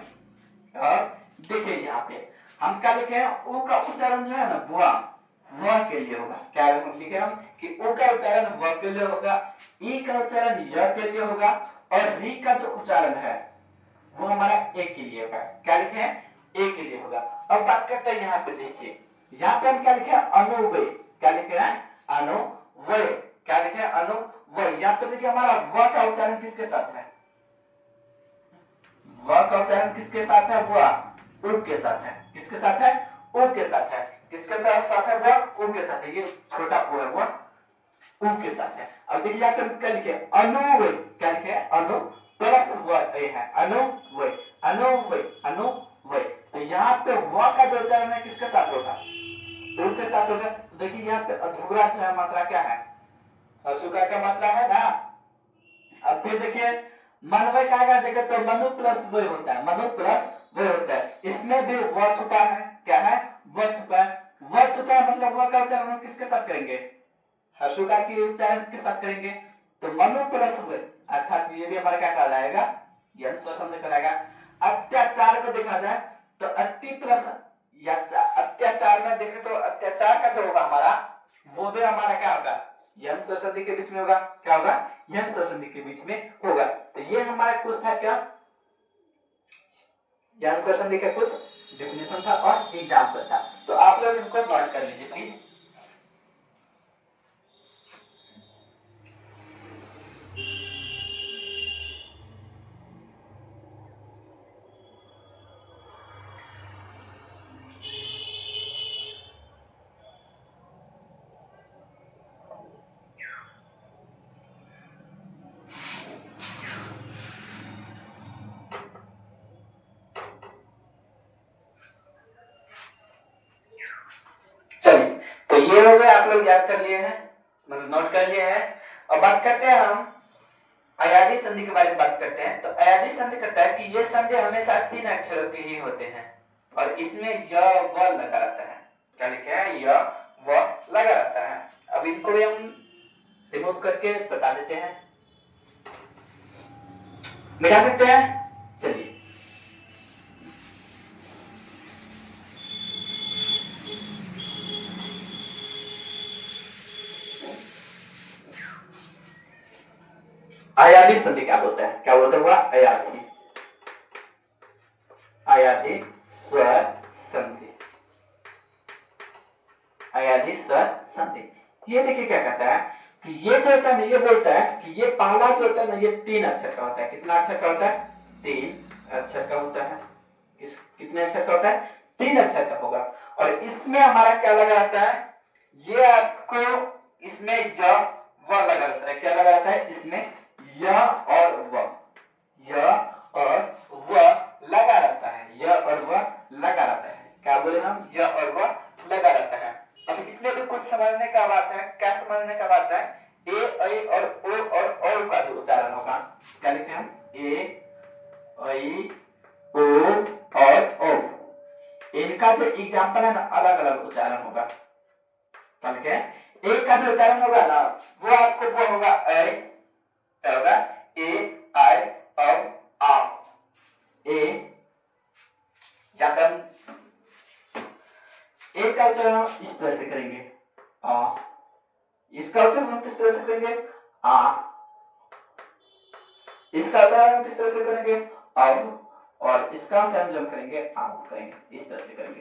अब देखिए यहाँ पे हम क्या लिखे हैं उ का उच्चारण जो है ना बुआ व के लिए होगा, क्या लिखे हम कि उ का उच्चारण व के लिए होगा, ई का उच्चारण य के लिए होगा और री का जो उच्चारण है वो हमारा ए के लिए होगा, क्या लिखे हैं ए के लिए होगा। अब बात करते हैं यहाँ पे, देखिए यहाँ पे हम क्या लिखे हैं अनुवय, क्या लिखे हैं अनुवय, क्या लिखे हैं अनुवय। यहाँ पे देखिए हमारा व का उच्चारण किसके साथ है, व का उच्चारण किसके साथ है बुआ उ के साथ है, किसके साथ है उ के साथ है, किसके साथ है वो उ के साथ है, ये छोटा उ है वो उ के साथ है। अब देखिए यहाँ पे क्या लिखे अनुवय, क्या लिखे अनु प्लस व है अनुवय अनुवय अनुवय। तो यहाँ पे व का जो उच्चारण है किसके साथ होगा उ के साथ होगा। तो देखिए यहाँ पे अधूरा जो है मात्रा क्या है हर्षुकार का मात्रा है ना। अब फिर देखिए मनवय का अगर देखें तो मनु प्लस वय होता है, मनु प्लस वय होता है, इसमें भी व छुपा है, क्या है व छुपा है, व छुपा है मतलब व का उच्चारण हम किसके साथ करेंगे हर्षुकार के उच्चारण के साथ करेंगे। तो मनु प्लस वय अर्थात ये भी हमारा क्या कहलाएगा यन स्वर संधि कहलाएगा। अत्याचार को देखा जाए तो अति प्लस या अत्याचार में देखें तो अत्याचार का जो होगा हमारा वो भी हमारा क्या होगा यन स्वर संधि के बीच में होगा, क्या होगा यन स्वर संधि के बीच में होगा। तो ये हमारा कुछ था क्या यन स्वर संधि का कुछ डेफिनेशन था और एग्जांपल था। तो आप लोग इनको नोट कर लीजिए प्लीज। तो ये हो गए आप लोग याद कर लिए हैं, मतलब नोट कर लिए हैं। अब बात करते हैं हम अयादी संधि के बारे में बात करते हैं। तो अयादी संधि कहता है कि ये संधि हमेशा 3 अक्षरों के ही होते हैं और इसमें य व लगा रहता है, क्या लिखा है य व लगा रहता है। अब इनको भी हम रिमूव करके बता देते हैं, मिटा सकते हैं। चलिए अयादी संधि क्या बोलते हैं, क्या बोलते हुआ अयादी, अयादी स्वर संधि, अयादी स्वर संधि। ये देखिए क्या कहता है कि ये जो होता है ना, ये बोलता है कि ये पहला जो होता है ना, ये 3 अक्षर का होता है। कितना अक्षर का होता है? 3 अक्षर का होता है। कितने अक्षर का होता है? 3 अक्षर का होगा। और इसमें हमारा क्या लगा रहता है? ये आपको इसमें य व लगा रहता है। क्या लगा रहता है इसमें? य और व, य और व लगा रहता है। य और व लगा रहता है। क्या बोले हम? य और व लगा रहता है। अब इसमें भी कुछ समझने का बात है। क्या समझने का बात है? ए, ऐ और ओ का जो उच्चारण होगा, क्या लिखे हम? ए, ऐ, ओ और ओ, इनका जो एग्जाम्पल है ना, अलग अलग उच्चारण होगा। क्या लिखे? एक का जो उच्चारण होगा ना, वो आपको वो होगा ऐ, क्या होगा? ए, आई, औ, आ। ए, जहां पर एक का उच्चारण हम इस तरह से करेंगे, आ। इसका उच्चारण हम किस तरह से करेंगे? आ। इसका उच्चारण हम किस तरह से करेंगे? अब। और इसका उच्चारण जो हम करेंगे, आप करेंगे, इस तरह से करेंगे।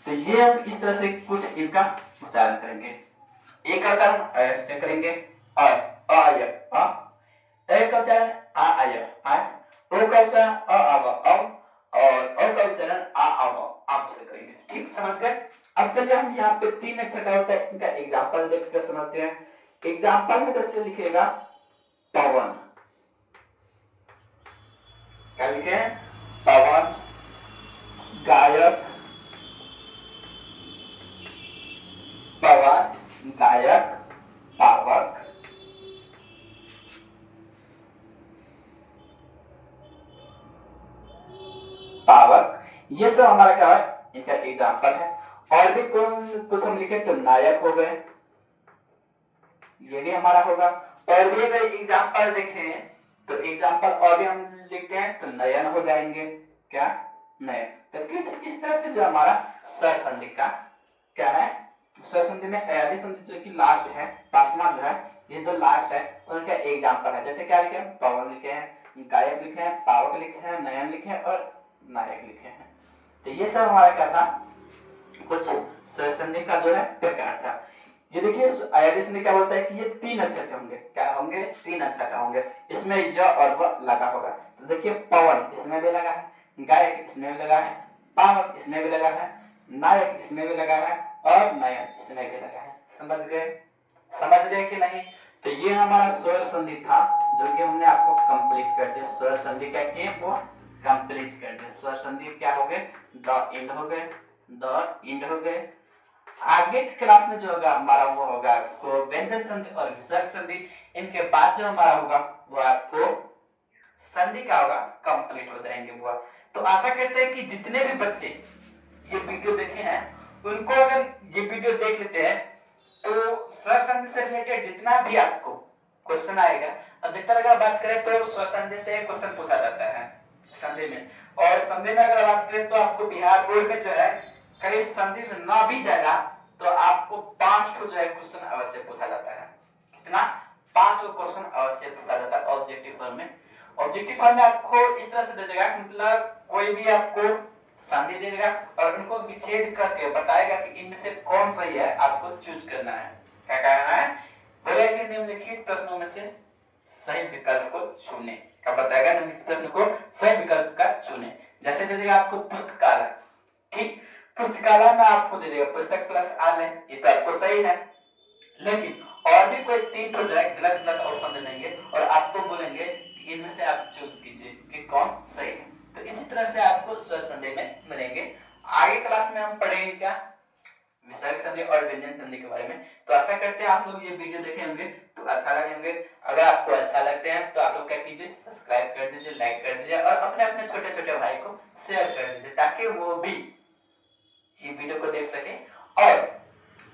तो ये हम इस तरह से कुछ इनका उच्चारण करेंगे। एक का उच्चारण ऐसे करेंगे, अ, आय, अ। एक का उच्चारण आ, आय, आय। ओ का उच्चारण अ, आव, अव। और ओ का उच्चारण आ, आव, आप से करेंगे। ठीक, समझ गए? अब चलिए हम यहाँ पे 3 अक्षर का होता है, इनका एग्जाम्पल देखकर समझते हैं। एग्जाम्पल में जैसे लिखेगा पवन, क्या लिखे? पवन, गायक, पवन, गायक, पावक, पावक, ये सब हमारा क्या है? इनका एग्जाम्पल है। और भी कुछ हम लिखे तो नायक हो गए, ये भी हमारा होगा। और भी अगर एग्जाम्पल देखें तो एग्जाम्पल और भी हम लिखते हैं तो नयन हो जाएंगे। क्या? नयन। तो कुछ इस तरह से जो हमारा स्वर संधि का क्या है, स्वर संधि में अयादी संधि जो कि लास्ट है, पांचवा जो है, ये जो लास्ट है उनका एग्जाम्पल है। जैसे क्या लिखे हैं? पवन लिखे हैं, गायक लिखे हैं, पावक लिखे हैं, नयन लिखे हैं और नायक लिखे हैं। तो ये सब हमारा क्या था? कुछ स्वर संधि का जो है प्रकार था। ये देखिए अयादी संधि क्या बोलता है कि ये 3 अक्षर के होंगे। क्या होंगे? 3 अक्षर का होंगे। इसमें य और व लगा होगा। तो देखिए पवन इसमें भी लगा है, गायक इसमें भी लगा है, पावक इसमें भी लगा है, नायक इसमें भी लगा है और नयन इसमें भी लगा है। समझ गए? समझ गए कि नहीं? तो ये हमारा स्वर संधि था जो कि हमने आपको कंप्लीट कर दिया। स्वर संधि का एक वो कंप्लीट कर दिया। स्वर संधि क्या हो गए? द एंड हो गए, द एंड हो गए। आगे की क्लास में जो होगा हमारा वो होगा आपको व्यंजन संधि और विसर्ग संधि। इनके बाद जो हमारा होगा वो आपको संधि का होगा, कंप्लीट हो जाएंगे वो। तो आशा करते हैं कि जितने भी बच्चे ये वीडियो देखे हैं उनको अगर ये वीडियो देख लेते हैं तो स्वर संधि से रिलेटेड जितना भी आपको क्वेश्चन आएगा, अधिकतर अगर बात करें तो स्वर संधि से क्वेश्चन पूछा जाता है संधि में। और संधि में अगर बात करें तो आपको बिहार बोर्ड में जो है करीब संधि में ना भी जाएगा तो आपको 5 जो है क्वेश्चन अवश्य पूछा जाता है। कितना? 5 क्वेश्चन अवश्य पूछा जाता है ऑब्जेक्टिव फॉर्म में। ऑब्जेक्टिव फॉर्म में आपको इस तरह से दे देगा, मतलब कोई भी आपको संधि दे देगा और उनको विच्छेद करके बताएगा कि इनमें से कौन सही है, आपको चूज करना है। क्या करना है? बोलेगा निम्नलिखित प्रश्नों में से सही विकल्प को चुने। क्या बताएगा? निम्नलिखित प्रश्न को सही विकल्प का चुने। जैसे दे देगा आपको पुस्तकालय, ठीक, पुस्तकालय में आपको दे देगा पुस्तक प्लस आलय, ये तो आपको सही है। लेकिन और भी कोई 3 जो है गलत गलत ऑप्शन दे देंगे और आपको बोलेंगे कि इनमें से आप चूज कीजिए कि कौन सही है। तो इसी तरह से आपको स्वर संधि में मिलेंगे। आगे क्लास में हम पढ़ेंगे क्या? विसर्ग संधि और व्यंजन संधि के बारे में। तो आशा करते हैं आप लोग ये वीडियो देखे होंगे तो अच्छा लगेंगे। अगर आपको अच्छा लगते हैं तो आप लोग क्या कीजिए? सब्सक्राइब कर दीजिए, लाइक कर दीजिए और अपने अपने छोटे छोटे भाई को शेयर कर दीजिए ताकि वो भी ये वीडियो को देख सके और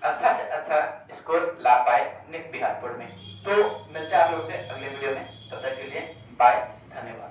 अच्छा से अच्छा स्कोर ला पाए अपने बिहार बोर्ड में। तो मिलते हैं आप लोग से अगले वीडियो में, तब तक के लिए बाय, धन्यवाद।